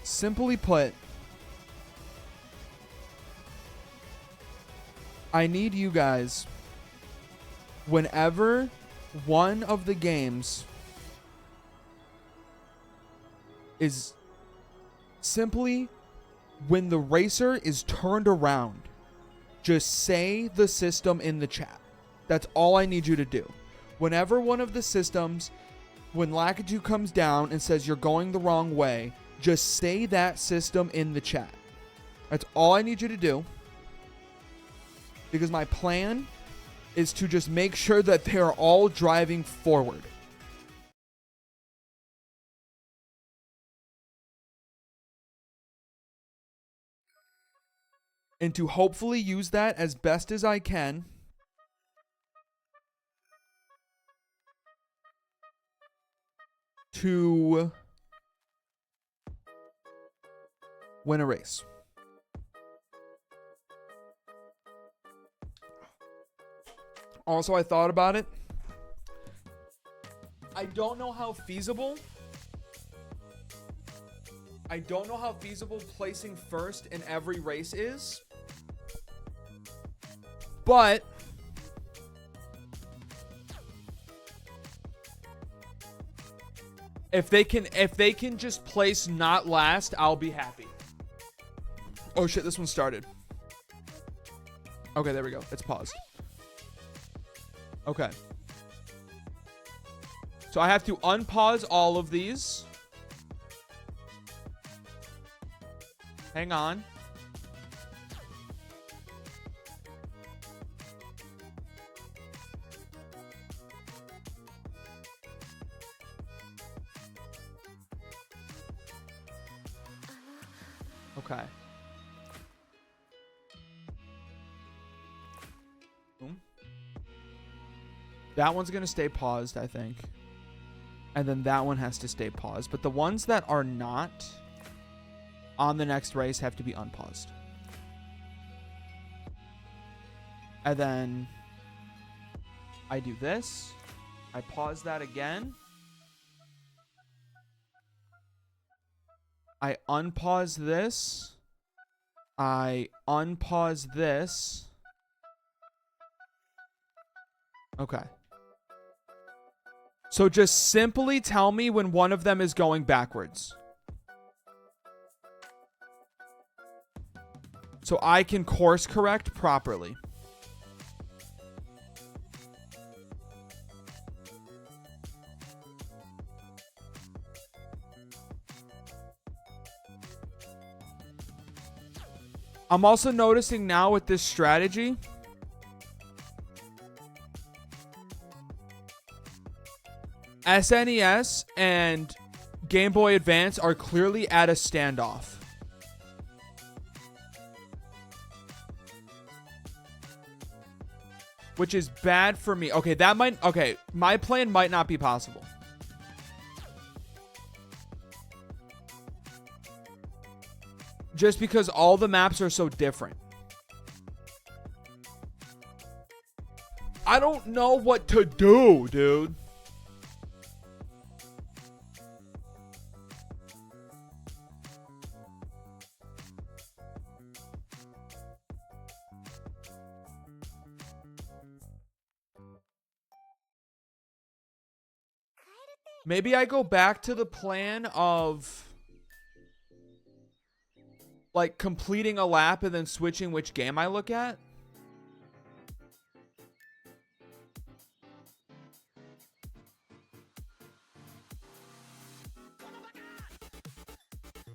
Simply put, I need you guys, whenever one of the games is simply when the racer is turned around, just say the system in the chat. That's all I need you to do. Whenever one of the systems, when Lakitu comes down and says you're going the wrong way, just say that system in the chat. That's all I need you to do. Because my plan is to just make sure that they are all driving forward. And to hopefully use that as best as I can to win a race. Also, I thought about it. I don't know how feasible placing first in every race is. But if they can just place not last, I'll be happy. Oh shit, this one started. Okay, there we go. It's paused. Okay. So I have to unpause all of these. Hang on. Okay. Boom. That one's going to stay paused, I think. And then that one has to stay paused. But the ones that are not on the next race have to be unpaused. And then I do this. I pause that again. I unpause this. I unpause this. Okay. So just simply tell me when one of them is going backwards. So I can course correct properly. I'm also noticing now with this strategy, SNES and Game Boy Advance are clearly at a standoff. Which is bad for me. Okay, my plan might not be possible. Just because all the maps are so different. I don't know what to do, dude. Maybe I go back to the plan of like completing a lap and then switching which game I look at.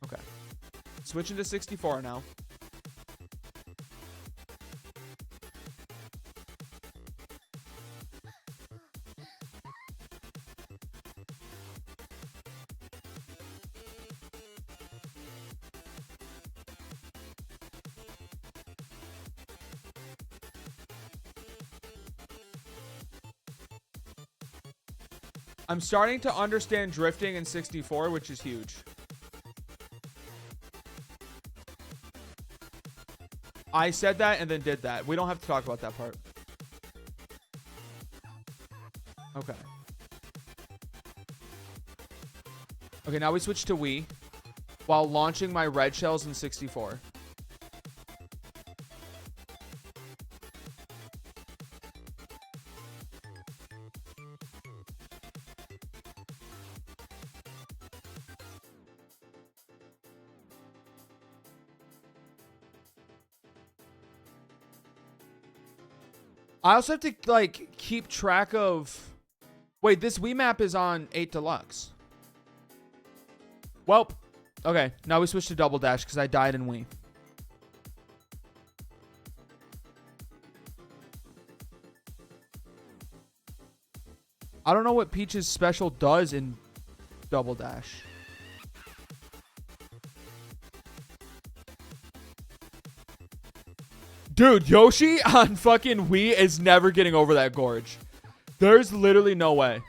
Okay. Switching to 64 now. I'm starting to understand drifting in 64, which is huge. I said that and then did that. We don't have to talk about that part. Okay. Okay, now we switch to Wii while launching my red shells in 64. I also have to, like, keep track of... Wait, this Wii map is on 8 Deluxe. Well, okay. Now we switch to Double Dash because I died in Wii. I don't know what Peach's special does in Double Dash. Dude, Yoshi on fucking Wii is never getting over that gorge. There's literally no way.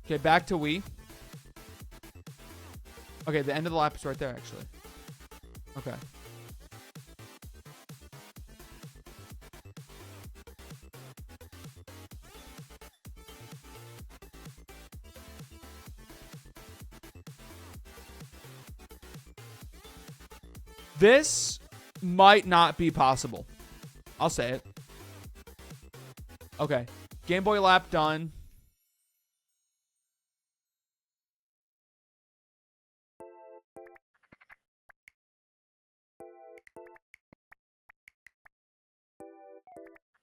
Okay, back to Wii. Okay, the end of the lap is right there, actually. Okay. This might not be possible. I'll say it. Okay. Game Boy lap done.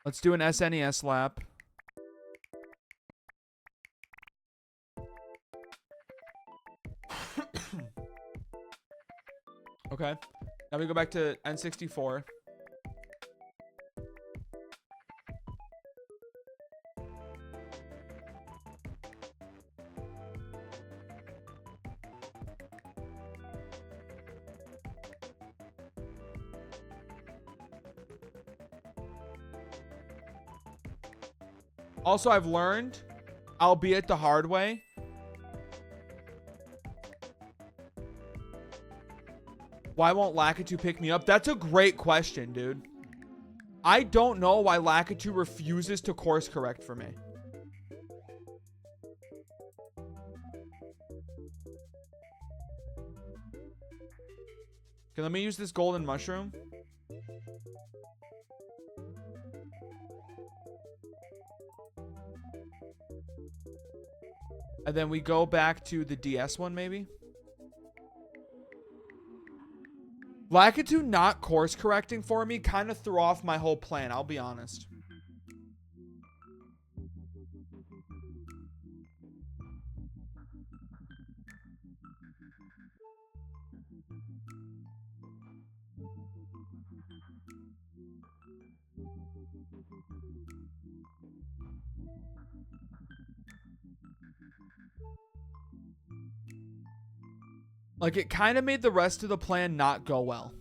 Let's do an SNES lap. Okay. Now we go back to N64. Also, I've learned, albeit the hard way, why won't Lakitu pick me up? That's a great question, dude. I don't know why Lakitu refuses to course correct for me. Okay, let me use this golden mushroom. And then we go back to the DS one, maybe. Lakitu not course correcting for me kind of threw off my whole plan, I'll be honest. Like, it kind of made the rest of the plan not go well.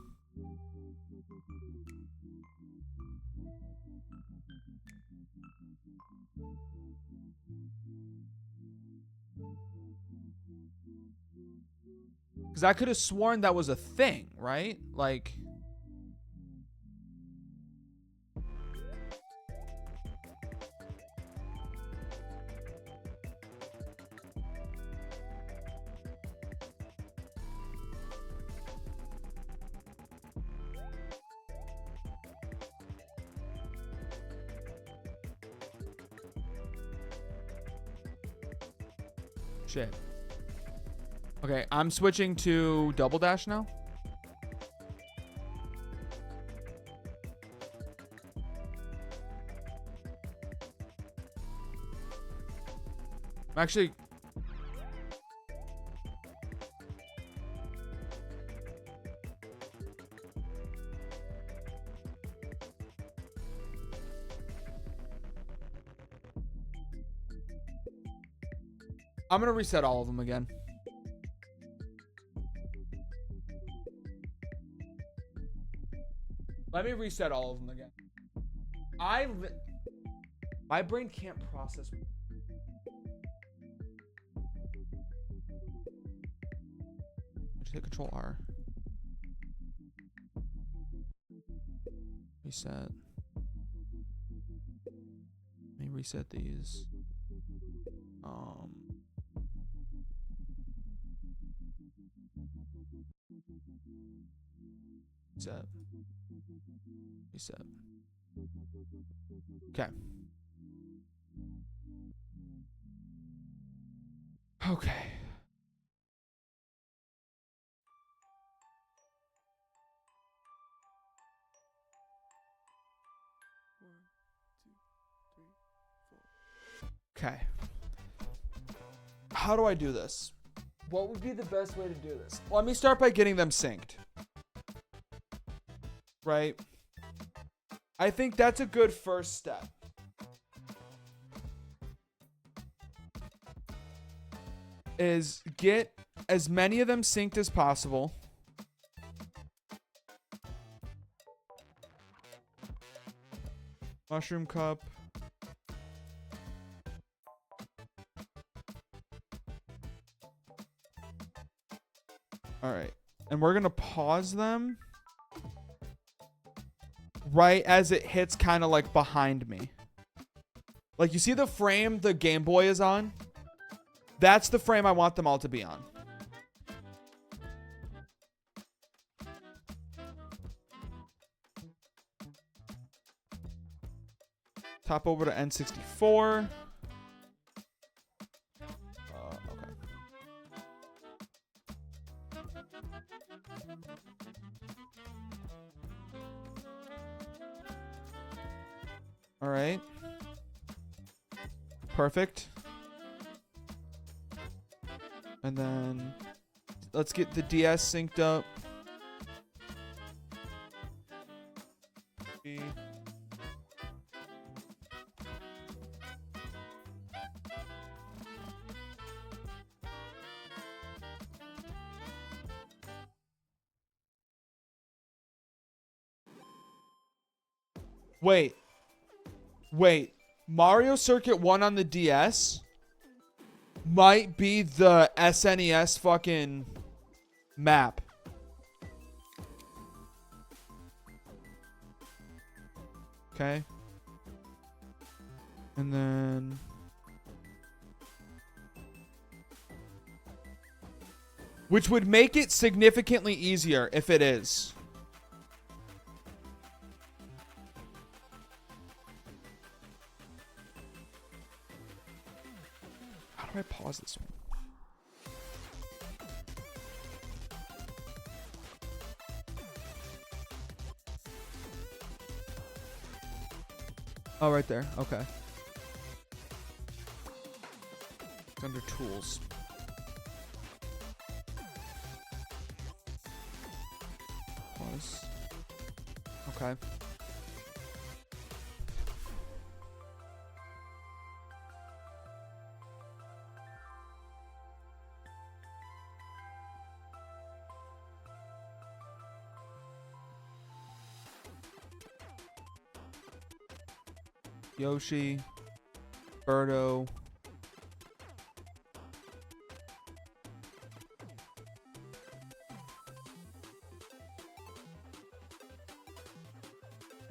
Because I could have sworn that was a thing, right? Like... Shit. Okay, I'm switching to double dash now. Actually, I'm gonna reset all of them again. Let me reset all of them again. My brain can't process. Just hit Control R. Reset. Let me reset these. Reset. Reset. Okay. Okay. Okay. How do I do this? What would be the best way to do this? Let me start by getting them synced. Right? I think that's a good first step. Is get as many of them synced as possible. Mushroom cup. All right. And we're going to pause them right as it hits kind of like behind me. Like, you see the frame the Game Boy is on? That's the frame I want them all to be on. Top over to N64. Okay. All right. Perfect. And then let's get the DS synced up. Wait. Wait. Mario Circuit 1 on the DS might be the SNES fucking map. Okay. And then... which would make it significantly easier if it is. How do I pause this one? Oh, right there. Okay. It's under tools. Pause. Okay. Yoshi, Birdo,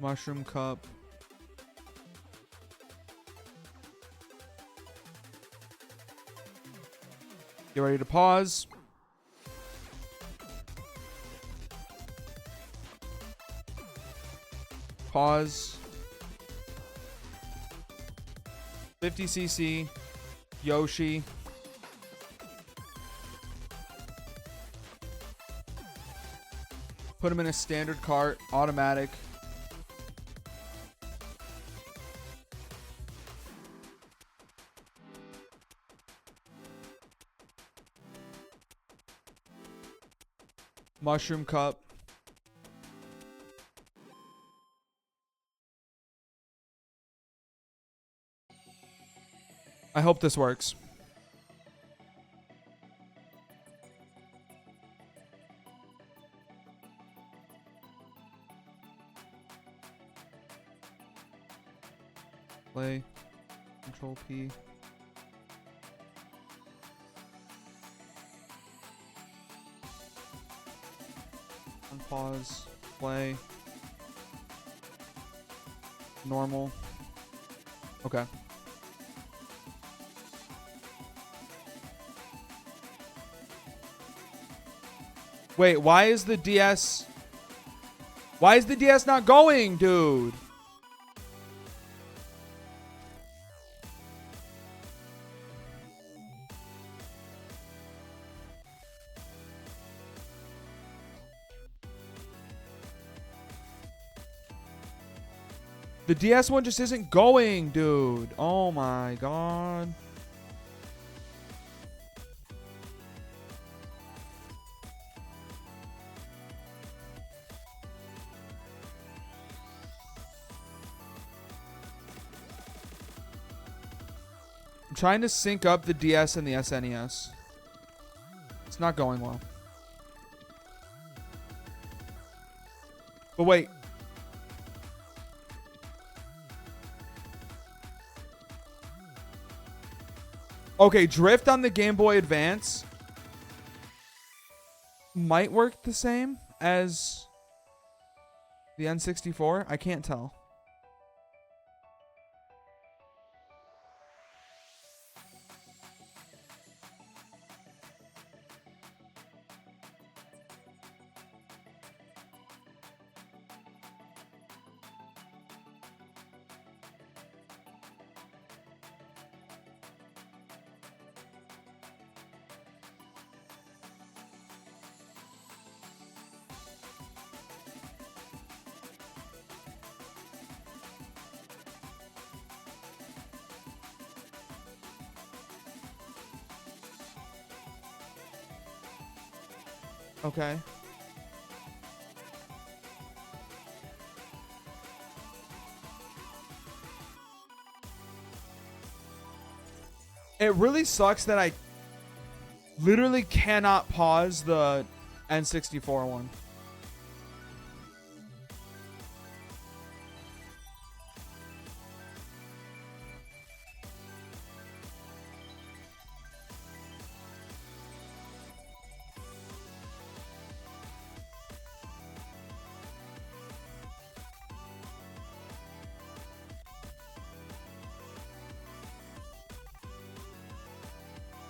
Mushroom Cup, get ready to pause. Pause. 50cc, Yoshi. Put him in a standard cart, automatic. Mushroom Cup. I hope this works. Play. Control P. Unpause. Play. Normal. Okay. Wait, why is the DS... why is the DS not going, dude? The DS one just isn't going, dude. Oh my god. I'm trying to sync up the DS and the SNES. It's not going well. But wait. Okay, drift on the Game Boy Advance might work the same as the N64. I can't tell. Okay. It really sucks that I literally cannot pause the N64 one.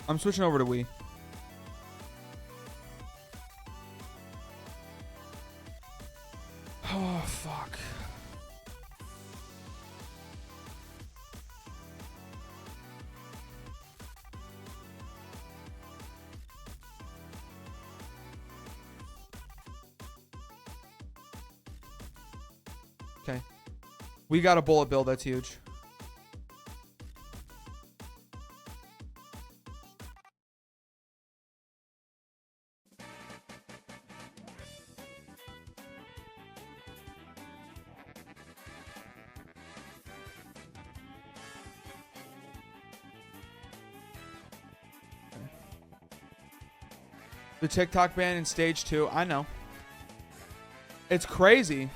I'm switching over to Wii. Oh, fuck. Okay. We got a bullet bill. That's huge. The TikTok ban in stage 2. I know. It's crazy.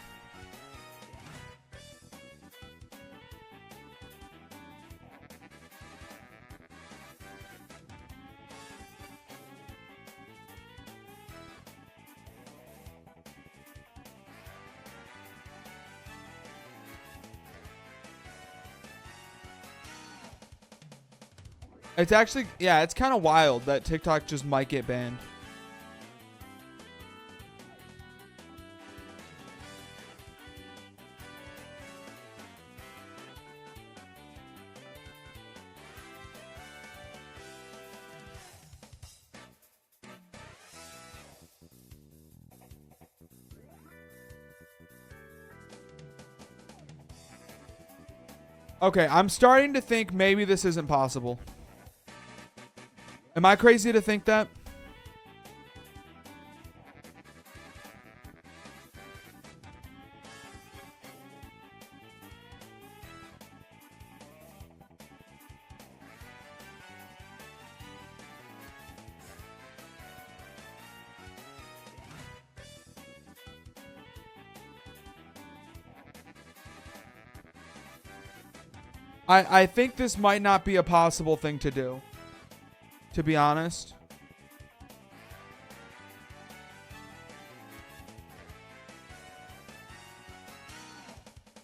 It's actually, yeah, it's kind of wild that TikTok just might get banned. Okay, I'm starting to think maybe this isn't possible. Am I crazy to think that? I think this might not be a possible thing to do, to be honest.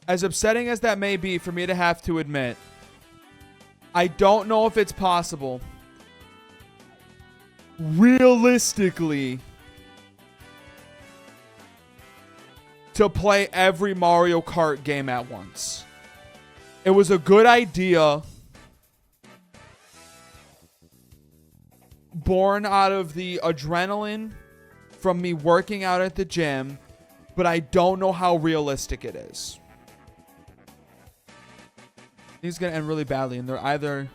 As upsetting as that may be for me to have to admit, I don't know if it's possible, realistically, to play every Mario Kart game at once. It was a good idea, born out of the adrenaline from me working out at the gym, but I don't know how realistic it is. He's going to end really badly, and they're either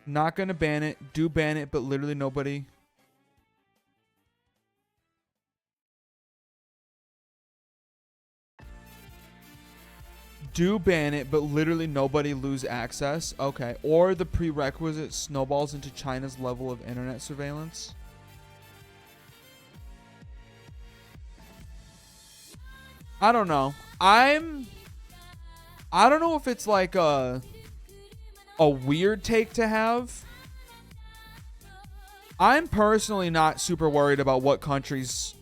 not going to ban it, do ban it, but literally nobody... do ban it, but literally nobody lose access. Okay. Or the prerequisite snowballs into China's level of internet surveillance. I don't know. I don't know if it's like a weird take to have. I'm personally not super worried about what countries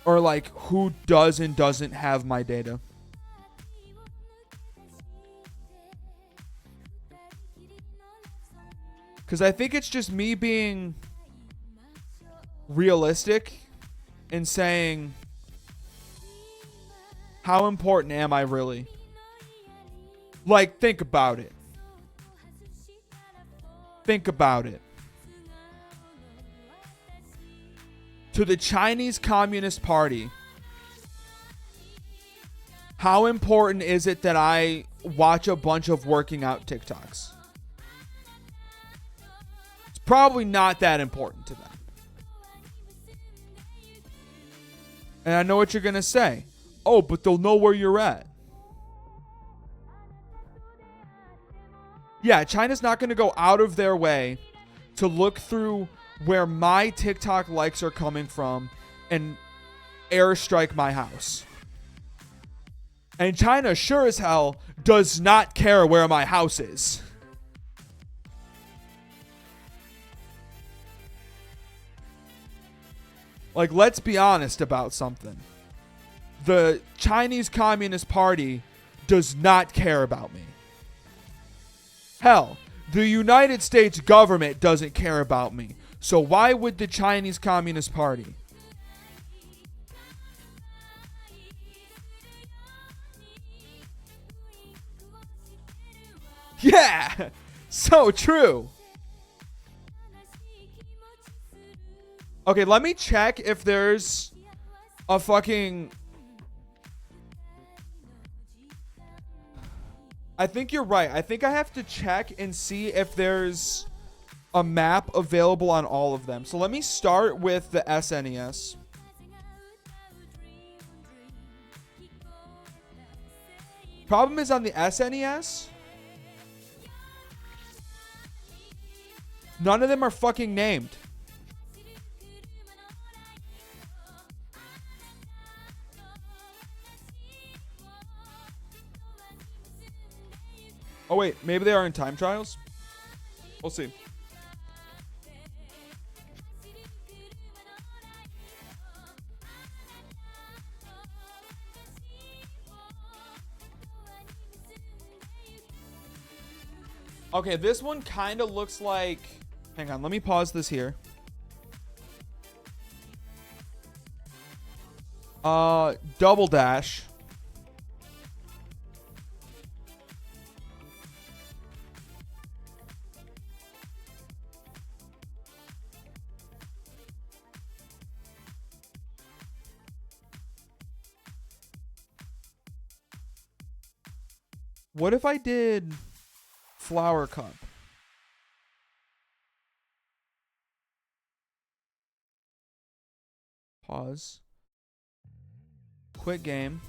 or like who does and doesn't have my data. Because I think it's just me being realistic and saying, how important am I really? Like, think about it. Think about it. To the Chinese Communist Party, how important is it that I watch a bunch of working out TikToks? Probably not that important to them. And I know what you're going to say. Oh, but they'll know where you're at. Yeah, China's not going to go out of their way to look through where my TikTok likes are coming from and airstrike my house. And China sure as hell does not care where my house is. Like, let's be honest about something. The Chinese Communist Party does not care about me. Hell, the United States government doesn't care about me. So why would the Chinese Communist Party? Yeah, so true. Okay, let me check if there's a fucking... I think you're right. I think I have to check and see if there's a map available on all of them. So let me start with the SNES. Problem is on the SNES, none of them are fucking named. Oh wait, maybe they are in time trials? We'll see. Okay, this one kind of looks like... Hang on, let me pause this here. Double Dash. What if I did Flower Cup? Pause. Quit game.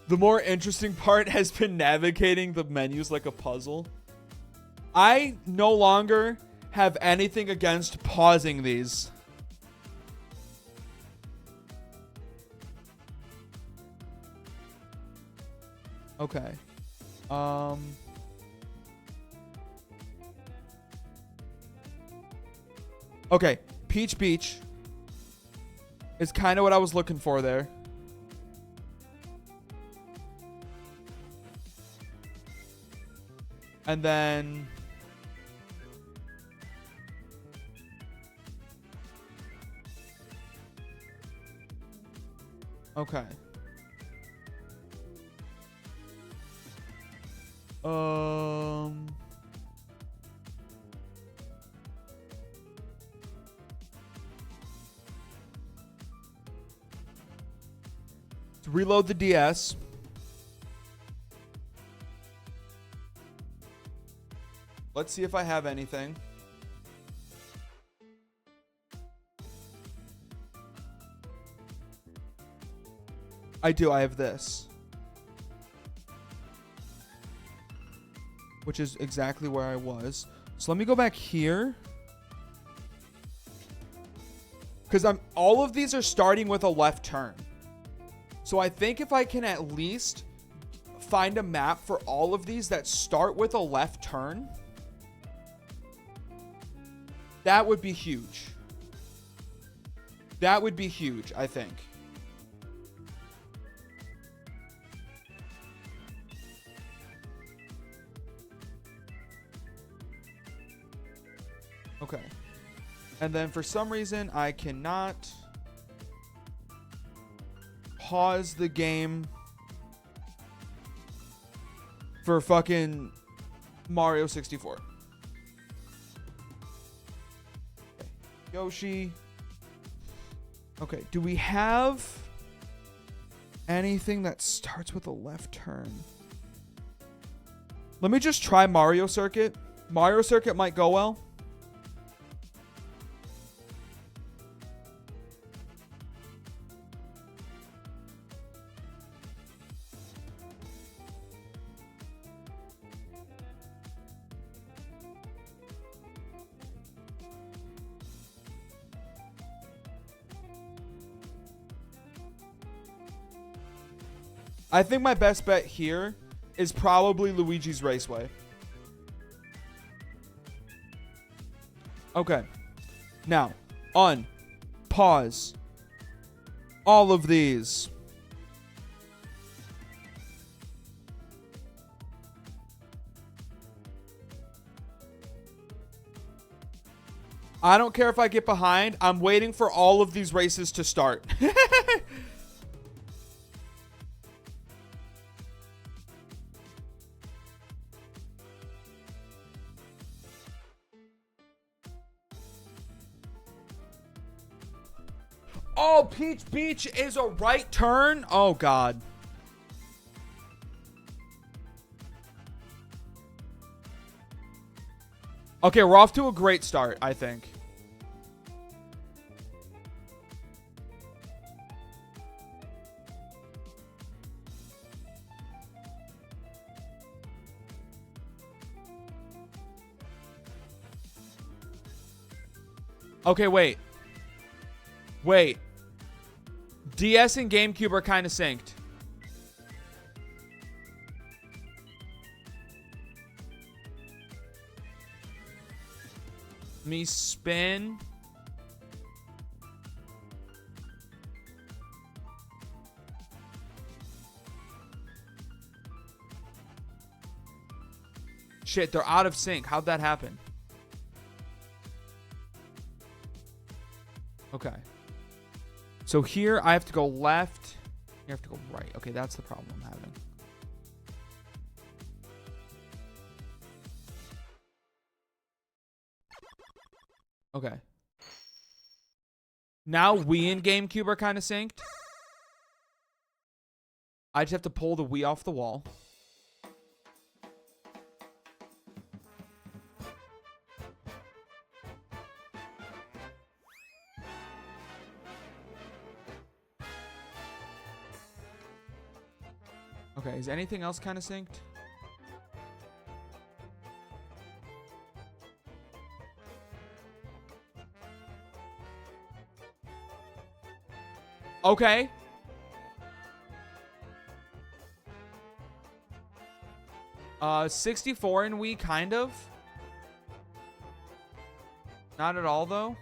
The more interesting part has been navigating the menus like a puzzle. I no longer have anything against pausing these. Okay. Okay, Peach Beach is kind of what I was looking for there. And then okay. To reload the DS. Let's see if I have anything. I do. I have this. Which is exactly where I was. So let me go back here. Because all of these are starting with a left turn. So I think if I can at least find a map for all of these that start with a left turn, that would be huge. That would be huge, I think. Okay. And then for some reason, I cannot pause the game for fucking Mario 64. Okay. Yoshi. Okay, do we have anything that starts with a left turn? Let me just try Mario Circuit. Mario Circuit might go well. I think my best bet here is probably Luigi's Raceway. Okay. Now, pause all of these. I don't care if I get behind. I'm waiting for all of these races to start. Oh, Peach Beach is a right turn? Oh, God. Okay, we're off to a great start, I think. Okay, wait. Wait. DS and GameCube are kind of synced. Let me spin. Shit, they're out of sync. How'd that happen? Okay. So here I have to go left. You have to go right. Okay, that's the problem I'm having. Okay. Now Wii and GameCube are kind of synced. I just have to pull the Wii off the wall. Okay, is anything else kind of synced? Okay. Uh, 64 and Wii, kind of. Not at all, though.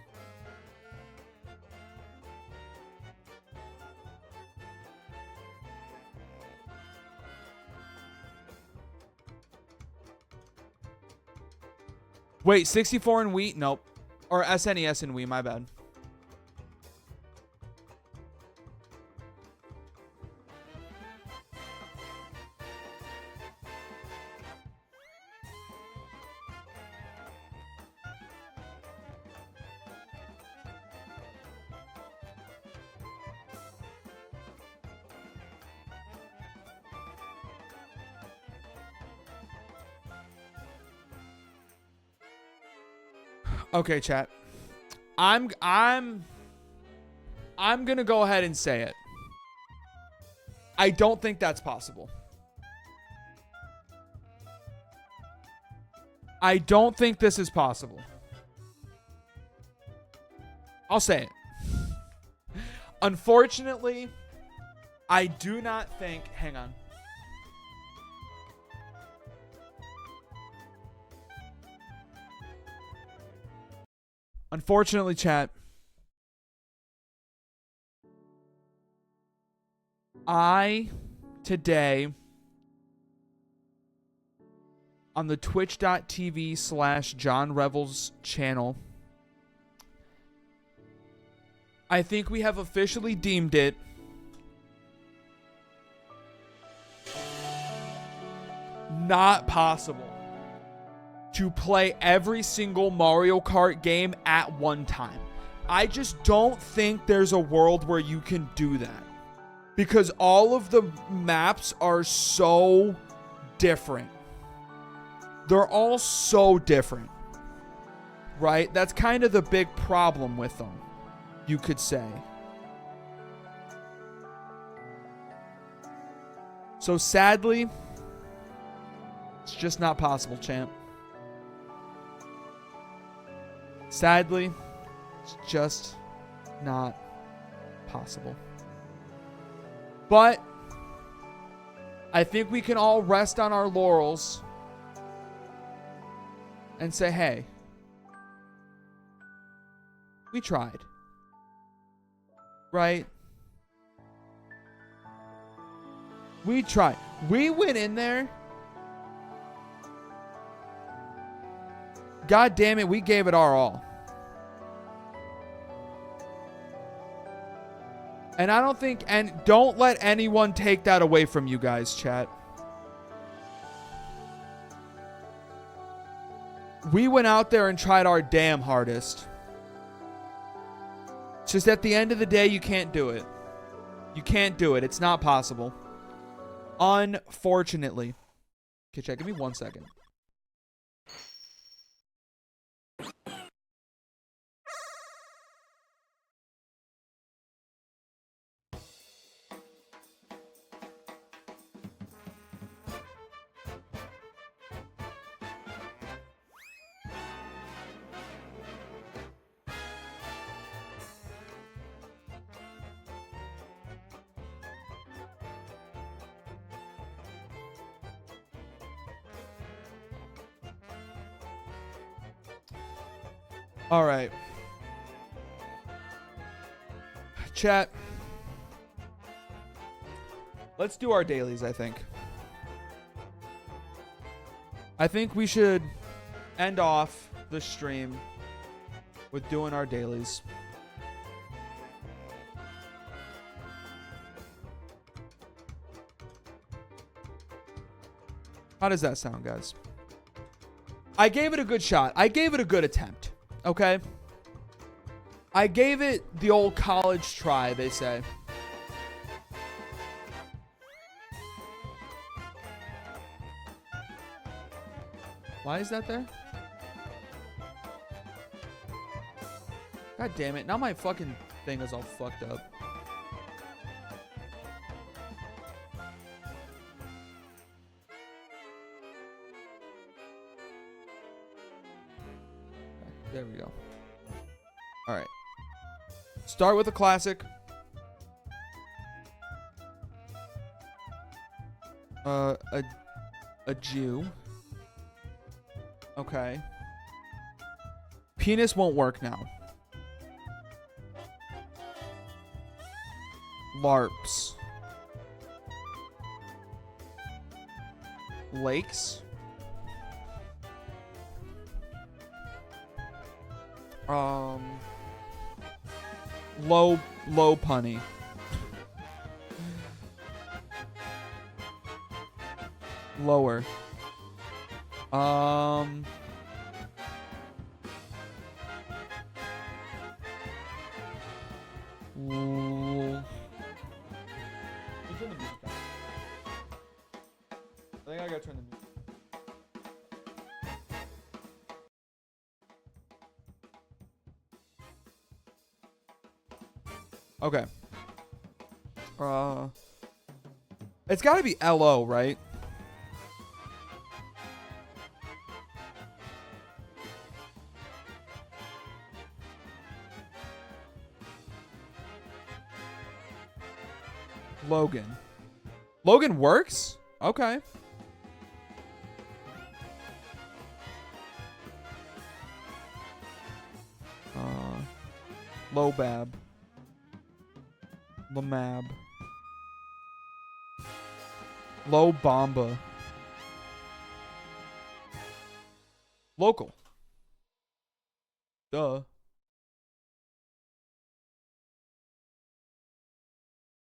Wait, 64 and Wii? Nope. Or SNES and Wii, my bad. Okay, chat. I'm gonna go ahead and say it. I don't think that's possible. I don't think this is possible. I'll say it. Unfortunately, I do not think... Hang on. Unfortunately, chat, I, today, on the twitch.tv/John Revels channel, I think we have officially deemed it not possible to play every single Mario Kart game at one time. I just don't think there's a world where you can do that. Because all of the maps are so different. They're all so different. Right? That's kind of the big problem with them, you could say. So sadly, it's just not possible, champ. Sadly, it's just not possible. But I think we can all rest on our laurels and say, hey, we tried. Right? We tried. We went in there. God damn it, we gave it our all. And I don't think, and don't let anyone take that away from you guys, chat. We went out there and tried our damn hardest. It's just at the end of the day, you can't do it. You can't do it. It's not possible. Unfortunately. Okay, chat, give me 1 second. All right. Chat. Let's do our dailies, I think. I think we should end off the stream with doing our dailies. How does that sound, guys? I gave it a good shot. I gave it a good attempt. Okay? I gave it the old college try, they say. Why is that there? God damn it. Now my fucking thing is all fucked up. There we go. All right. Start with a classic. A Jew. Okay. Penis won't work now. LARPs. Lakes. Low punny. Lower. Turn the music down. I think I gotta turn the music. Okay. It's gotta be LO, right? Logan. Logan works? Okay. Lobab. Lamab. Low Bomba. Local. Duh.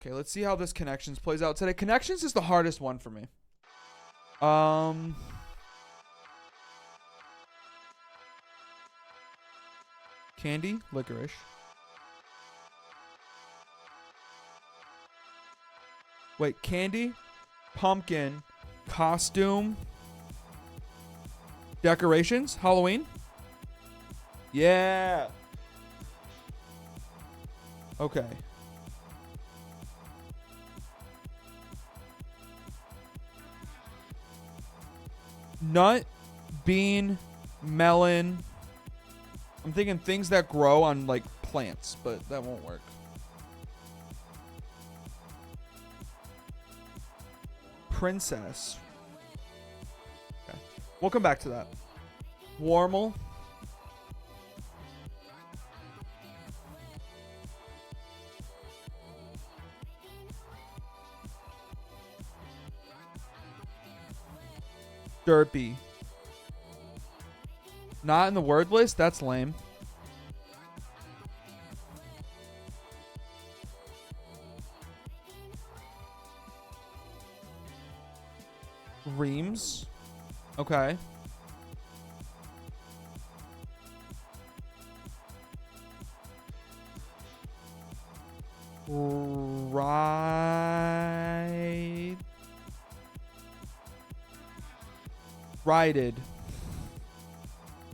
Okay, let's see how this connections plays out today. Connections is the hardest one for me. Candy, licorice. Wait, candy, pumpkin, costume, decorations, Halloween? Yeah. Okay. Nut, bean, melon. I'm thinking things that grow on like plants, but that won't work. Princess. Okay. We'll come back to that. Warmal. Derpy. Not in the word list? That's lame. Dreams. Okay. Rided.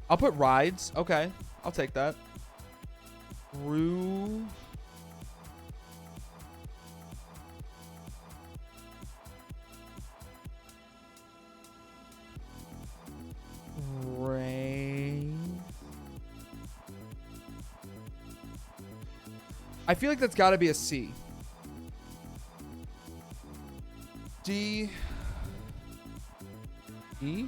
I'll put rides. Okay. I'll take that. Rue. Ray. I feel like that's got to be a C. D. E.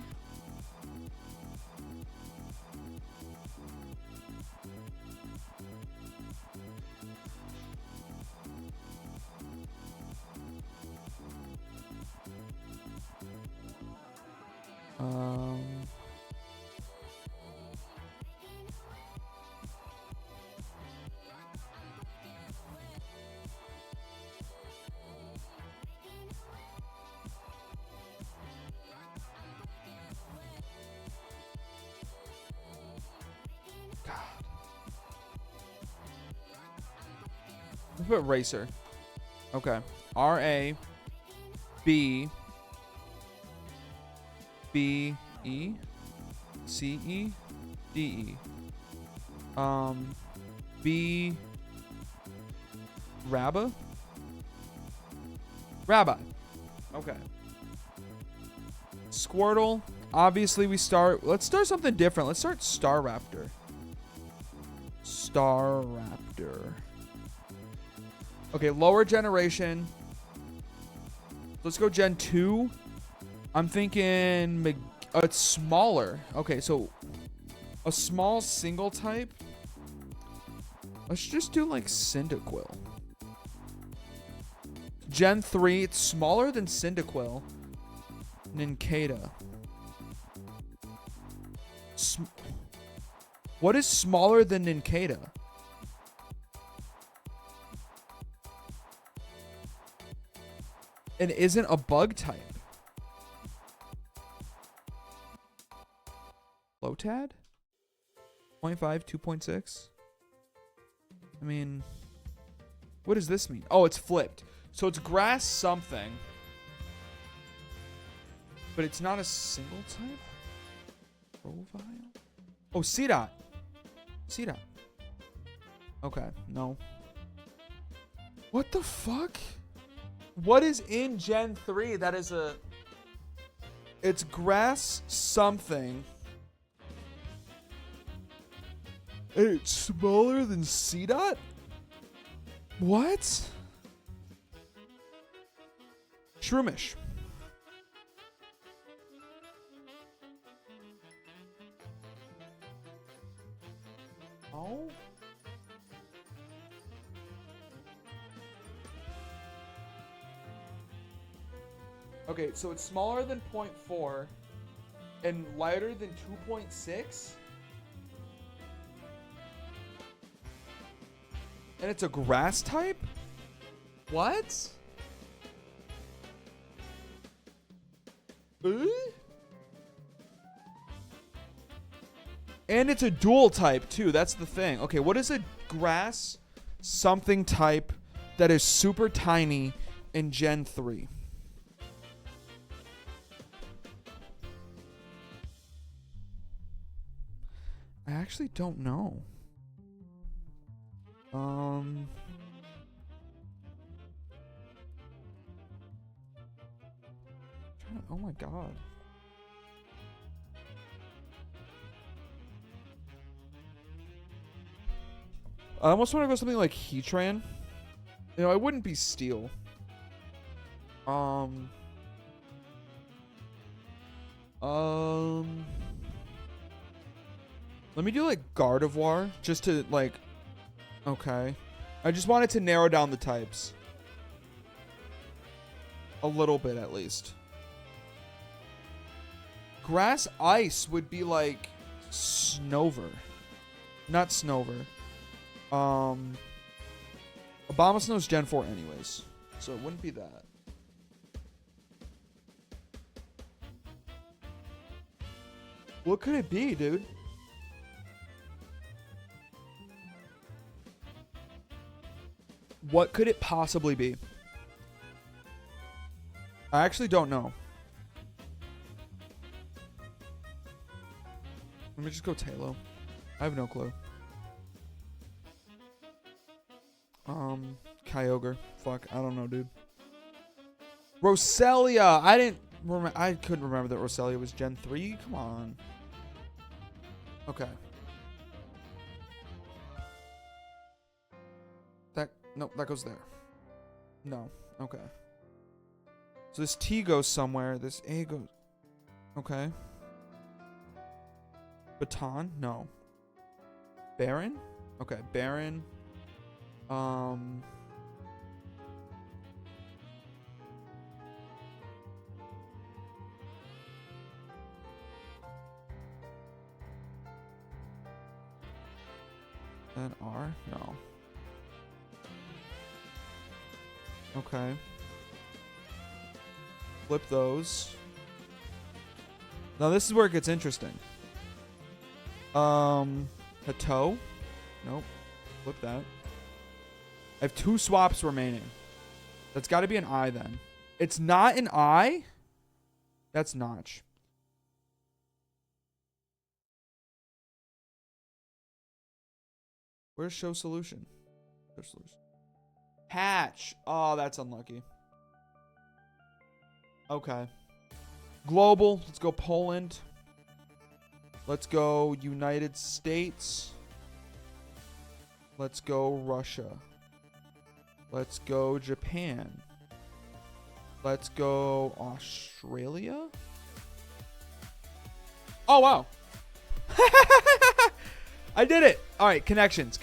Let's put racer. Okay. R-A B B E C E D E. B Rabba? Rabbi. Okay. Squirtle. Obviously we start. Let's start something different. Let's start Star Raptor. Star Raptor. Okay, lower generation. Let's go Gen 2. I'm thinking it's smaller. Okay, so a small single type. Let's just do like Cyndaquil. Gen 3, it's smaller than Cyndaquil. Nincada. What is smaller than Nincada? And isn't a bug type. Lotad? 0.5, 2.6? I mean, what does this mean? Oh, it's flipped. So it's grass something. But it's not a single type? Profile? Oh, C-Dot. C-Dot. Okay, no. What the fuck? What is in Gen 3 that is a... It's grass something. And it's smaller than C-Dot? What? Shroomish. Oh? Okay, so it's smaller than 0.4 and lighter than 2.6? And it's a grass type? What? And it's a dual type too. That's the thing. Okay, what is a grass something type that is super tiny in Gen 3? I actually don't know. Oh my god. I almost want to go something like Heatran. You know, it wouldn't be Steel. Let me do like Gardevoir just to like. Okay. I just wanted to narrow down the types. A little bit at least. Grass Ice would be like Snover. Not Snover. Abomasnow's Gen 4 anyways. So it wouldn't be that. What could it be, dude? What could it possibly be? I actually don't know. Let me just go Talo. I have no clue. Kyogre. Fuck, I don't know, dude. Roselia. I couldn't remember that Roselia was Gen 3. Come on. Okay. Nope, that goes there. No. Okay. So this T goes somewhere. This A goes... Okay. Baton? No. Baron? Okay, Baron. And R? No. Okay. Flip those. Now this is where it gets interesting. Hato? Nope. Flip that. I have 2 swaps remaining. That's got to be an I then. It's not an I? That's Notch. Where's show solution? Show solution. Hatch. Oh, that's unlucky. Okay. Global. Let's go Poland. Let's go United States. Let's go Russia. Let's go Japan. Let's go Australia. Oh, wow. I did it. All right, connections.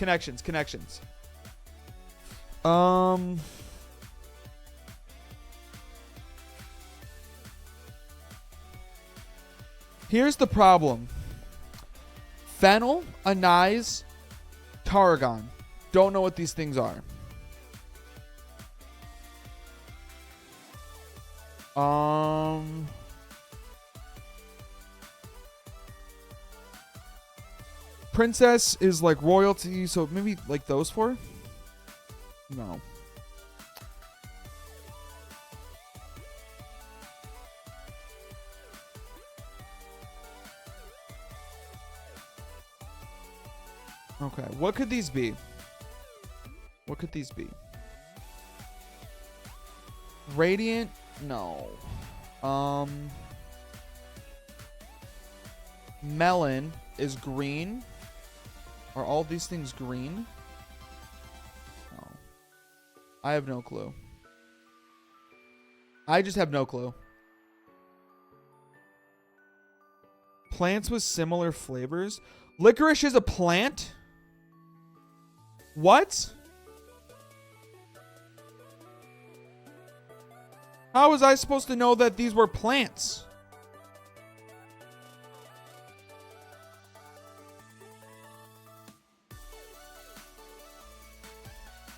Here's the problem. Fennel, Anise, Tarragon. Don't know what these things are. Princess is like royalty, so maybe like those 4? No. Okay, what could these be? What could these be? Radiant? No. Melon is green. Are all these things green? No. I have no clue. I just have no clue. Plants with similar flavors. Licorice is a plant? What? How was I supposed to know that these were plants?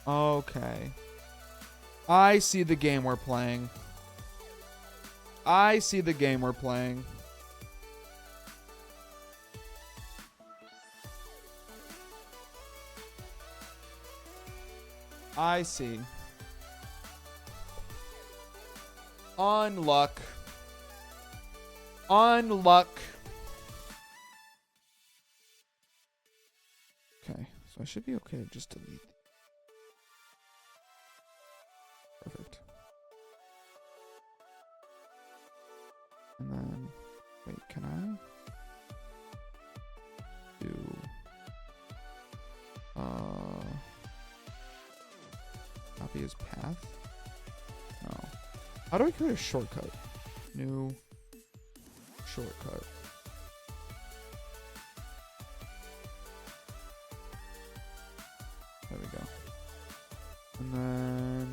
Okay. I see the game we're playing. I see. Unluck. Okay, so I should be okay to just delete. Perfect. And then, wait, can I do, copy his path? No. How do I create a shortcut? New shortcut. There we go. And then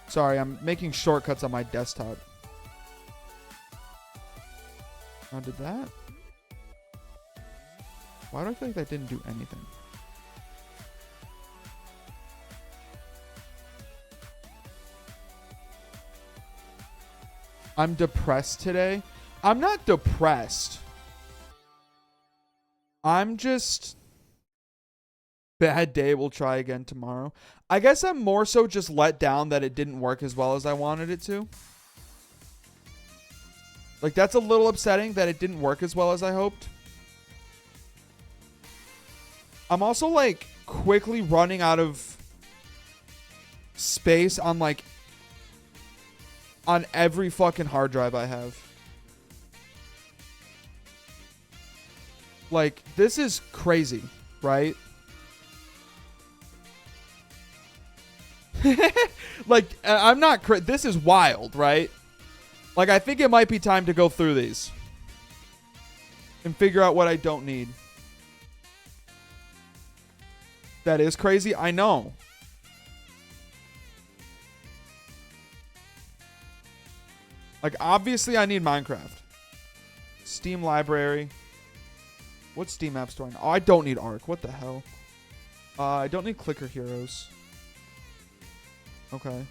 sorry, I'm making shortcuts on my desktop. I did that? Why do I feel like that didn't do anything? I'm depressed today. I'm not depressed. I'm just... Bad day. We'll try again tomorrow. I guess I'm more so just let down that it didn't work as well as I wanted it to. Like, that's a little upsetting that it didn't work as well as I hoped. I'm also, like, quickly running out of space on, like, on every fucking hard drive I have. Like, this is crazy, right? Like, I'm not... This is wild, right? Like, I think it might be time to go through these and figure out what I don't need. That is crazy. I know. Like, obviously, I need Minecraft. Steam library. What Steam apps do I know? Oh, I don't need Arc. What the hell? I don't need Clicker Heroes. Okay.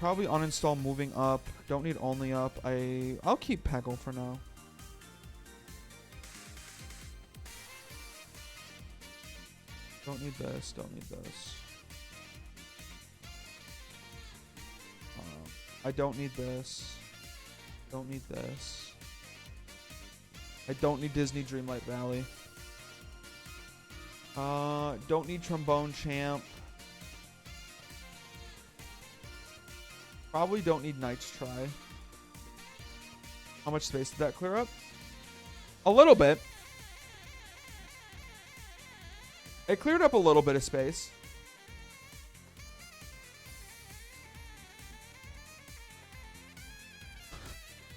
Probably uninstall Moving Up. Don't need Only Up. I'll keep Peggle for now. Don't need this. Don't need this. I don't need this. Don't need this. I don't need Disney Dreamlight Valley. Don't need Trombone Champ. Probably don't need Knight's Try. How much space did that clear up? A little bit. It cleared up a little bit of space.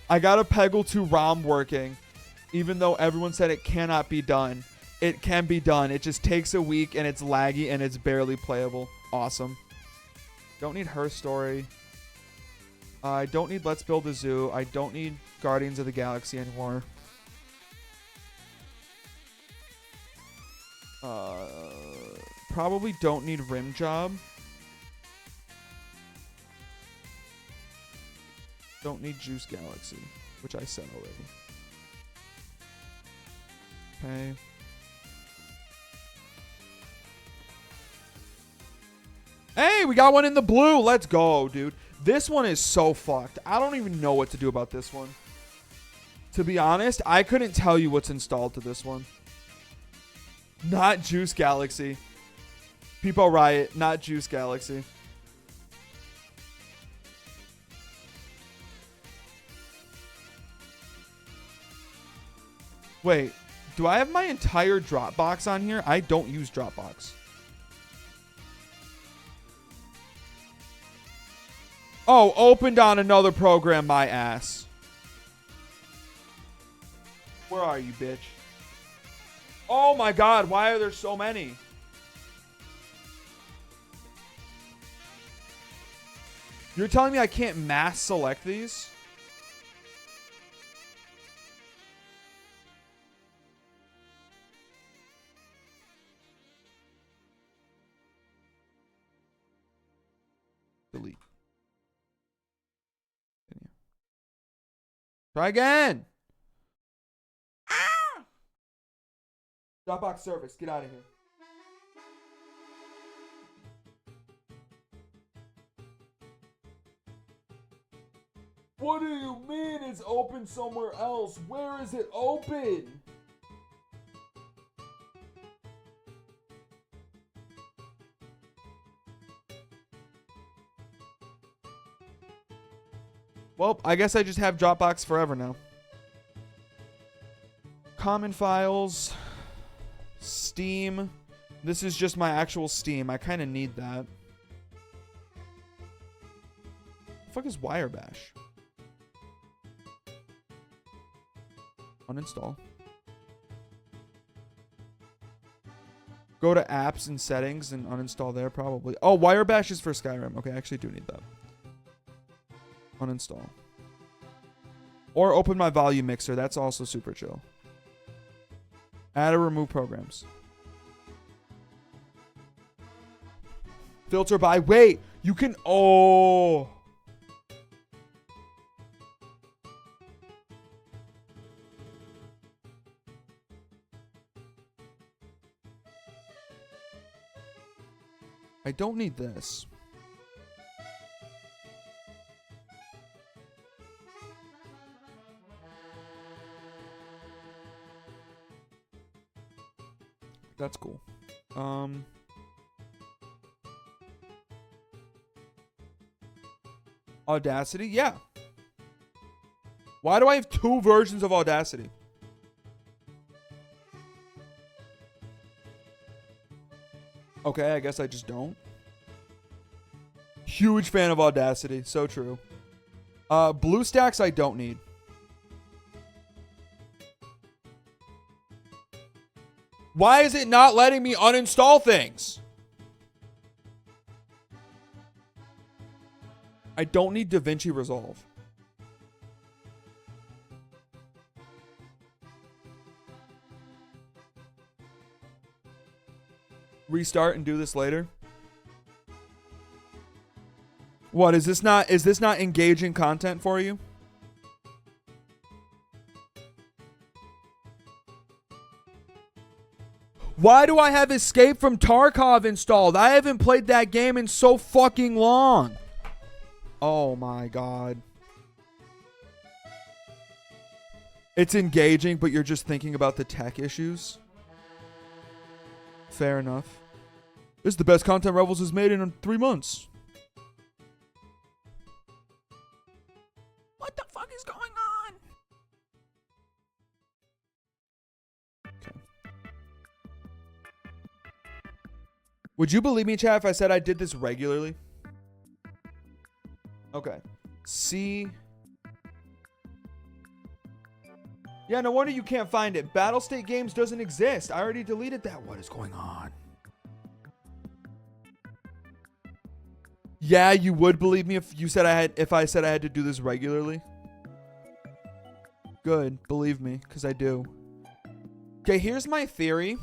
I got a Peggle 2 ROM working, even though everyone said it cannot be done. It can be done. It just takes a week, and it's laggy, and it's barely playable. Awesome. Don't need Her Story. I don't need Let's Build a Zoo. I don't need Guardians of the Galaxy anymore. Probably don't need Rim Job. Don't need Juice Galaxy, which I said already. Okay. Hey, we got one in the blue. Let's go, dude. This one is so fucked. I don't even know what to do about this one. To be honest, I couldn't tell you what's installed to this one. Not Juice Galaxy. People Riot, not Juice Galaxy. Wait, do I have my entire Dropbox on here? I don't use Dropbox. Oh, opened on another program, my ass. Where are you, bitch? Oh my god, why are there so many? You're telling me I can't mass select these? Delete. Continue. Try again. Ah! Dropbox service. Get out of here. What do you mean it's open somewhere else? Where is it open? Well, I guess I just have Dropbox forever now. Common files. Steam. This is just my actual Steam. I kind of need that. The fuck is Wirebash? Uninstall. Go to apps and settings and uninstall there probably. Oh, Wirebash is for Skyrim. Okay, I actually do need that. Uninstall. Or open my volume mixer. That's also super chill. Add or remove programs. Filter by. Wait, you can. Oh. I don't need this. That's cool. Audacity? Yeah. Why do I have 2 versions of Audacity? Okay, I guess I just don't. Huge fan of Audacity. So true. BlueStacks I don't need. Why is it not letting me uninstall things? I don't need DaVinci Resolve. Restart and do this later. What is this not engaging content for you? Why do I have Escape from Tarkov installed? I haven't played that game in so fucking long. Oh my god. It's engaging, but you're just thinking about the tech issues. Fair enough. This is the best content Revels has made in 3 months. What the fuck is going on? Okay. Would you believe me, chat, if I said I did this regularly? Okay. C. Yeah, no wonder you can't find it. Battle State Games doesn't exist. I already deleted that. What is going on? Yeah, you would believe me if I said I had to do this regularly. Good, believe me, because I do. Okay, here's my theory.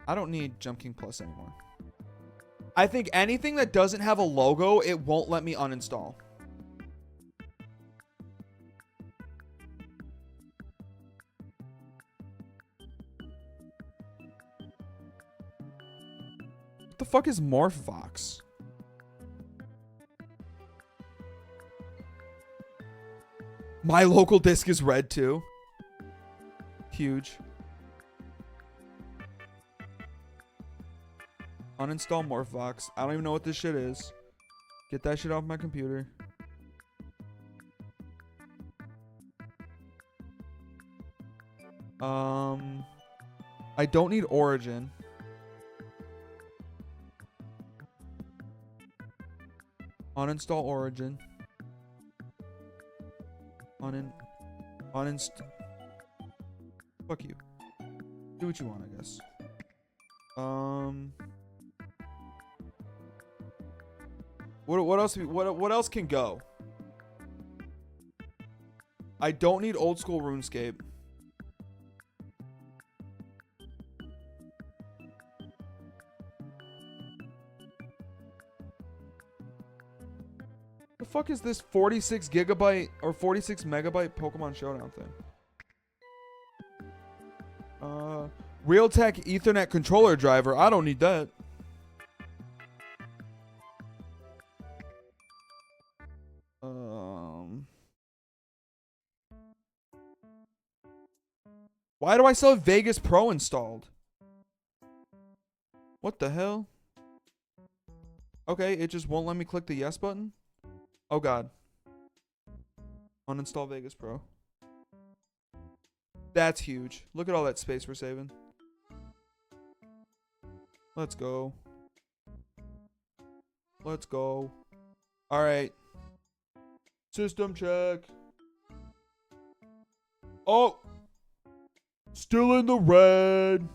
I don't need Jump King Plus anymore. I think anything that doesn't have a logo, it won't let me uninstall. What the fuck is MorphVox? My local disk is red too. Huge. Uninstall MorphVox. I don't even know what this shit is. Get that shit off my computer. I don't need Origin. Uninstall Origin. Uninst. Fuck you. Do what you want, I guess. What else? What else can go? I don't need old school RuneScape. The fuck is this 46 gigabyte or 46 megabyte Pokemon Showdown thing? Realtek Ethernet controller driver. I don't need that. Why do I still have Vegas Pro installed? What the hell? Okay, it just won't let me click the yes button. Oh god. Uninstall Vegas Pro. That's huge. Look at all that space we're saving. Let's go. Let's go. All right. System check. Oh. Still in the red.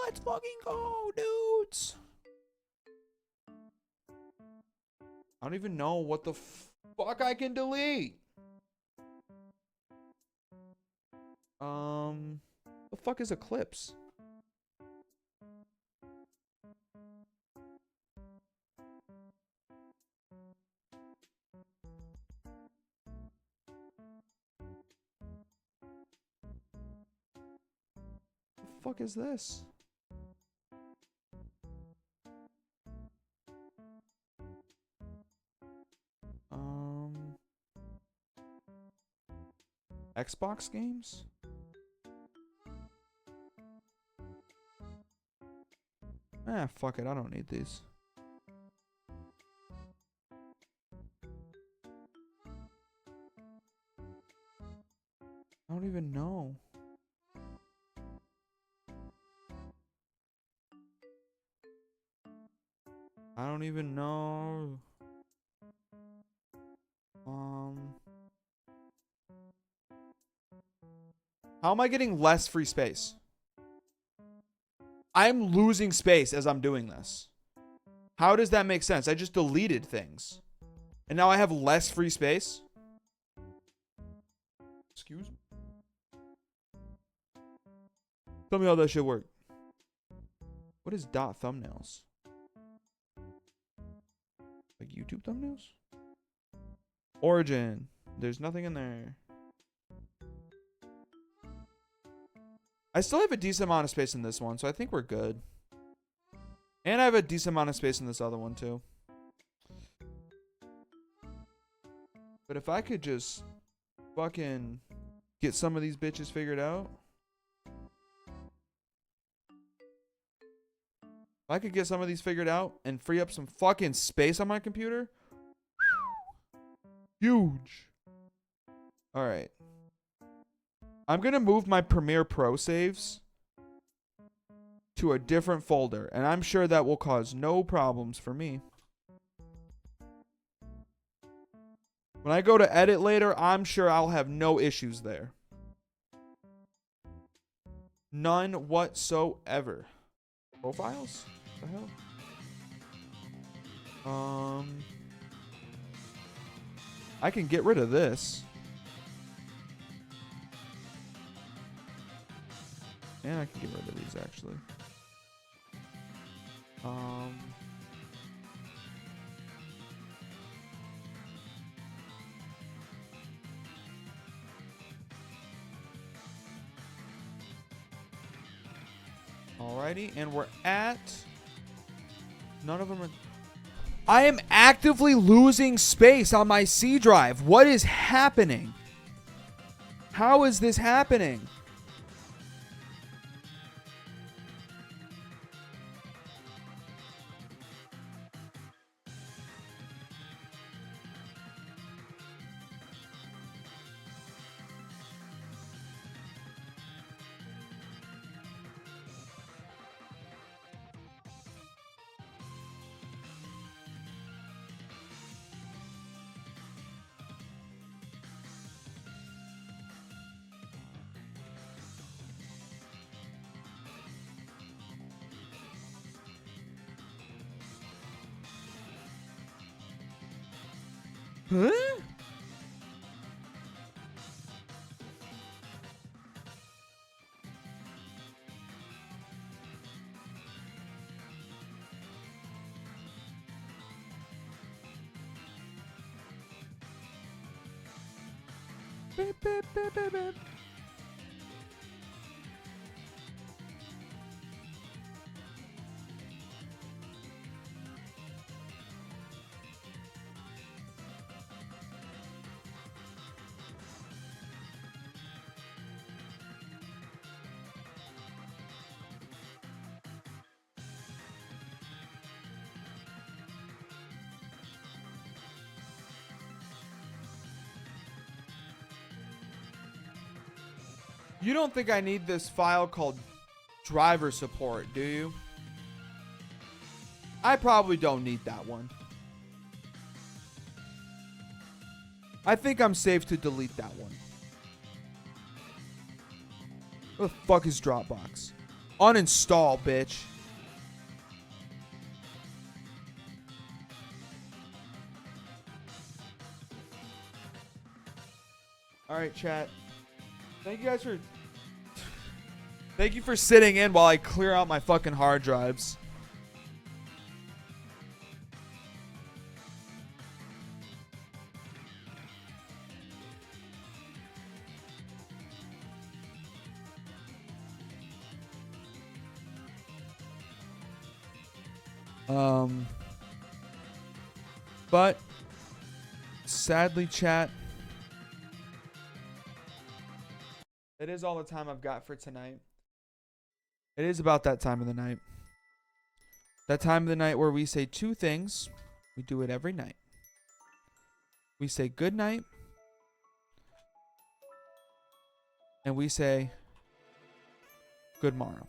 Let's fucking go, dudes. I don't even know what the fuck I can delete. The fuck is Eclipse? fuck is this? Xbox games? Fuck it. I don't need these. I don't even know. I don't even know. How am I getting less free space? I'm losing space as I'm doing this. How does that make sense? I just deleted things. And now I have less free space? Excuse me? Tell me how that shit work. What is dot thumbnails? Like YouTube thumbnails? Origin. There's nothing in there. I still have a decent amount of space in this one, so I think we're good. And I have a decent amount of space in this other one, too. But if I could just fucking get some of these bitches figured out. If I could get some of these figured out and free up some fucking space on my computer. Huge. Alright. I'm going to move my Premiere Pro saves to a different folder. And I'm sure that will cause no problems for me. When I go to edit later, I'm sure I'll have no issues there. None whatsoever. Profiles? What the hell? I can get rid of this. And I can get rid of these actually. Alrighty, and we're at... None of them are... I am actively losing space on my C drive. What is happening? How is this happening? Huh? Beep, beep, beep, beep, beep. You don't think I need this file called driver support, do you? I probably don't need that one. I think I'm safe to delete that one. What the fuck is Dropbox? Uninstall, bitch. Alright, chat. Thank you guys for... Thank you for sitting in while I clear out my fucking hard drives. But sadly, chat, it is all the time I've got for tonight. It is about that time of the night. That time of the night where we say two things. We do it every night. We say good night. And we say good morrow.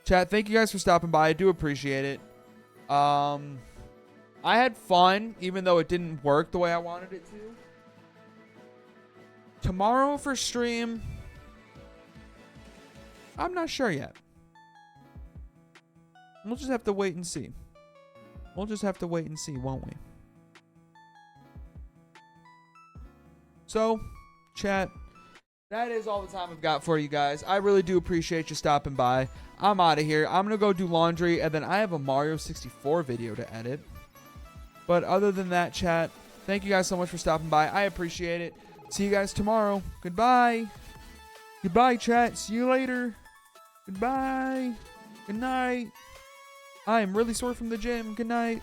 Chat, thank you guys for stopping by. I do appreciate it. I had fun, even though it didn't work the way I wanted it to. Tomorrow for stream, I'm not sure yet. We'll just have to wait and see. We'll just have to wait and see, won't we? So, chat, that is all the time I've got for you guys. I really do appreciate you stopping by. I'm out of here. I'm going to go do laundry, and then I have a Mario 64 video to edit. But other than that, chat, thank you guys so much for stopping by. I appreciate it. See you guys tomorrow. Goodbye. Goodbye, chat. See you later. Goodbye. Good night. I am really sore from the gym. Good night.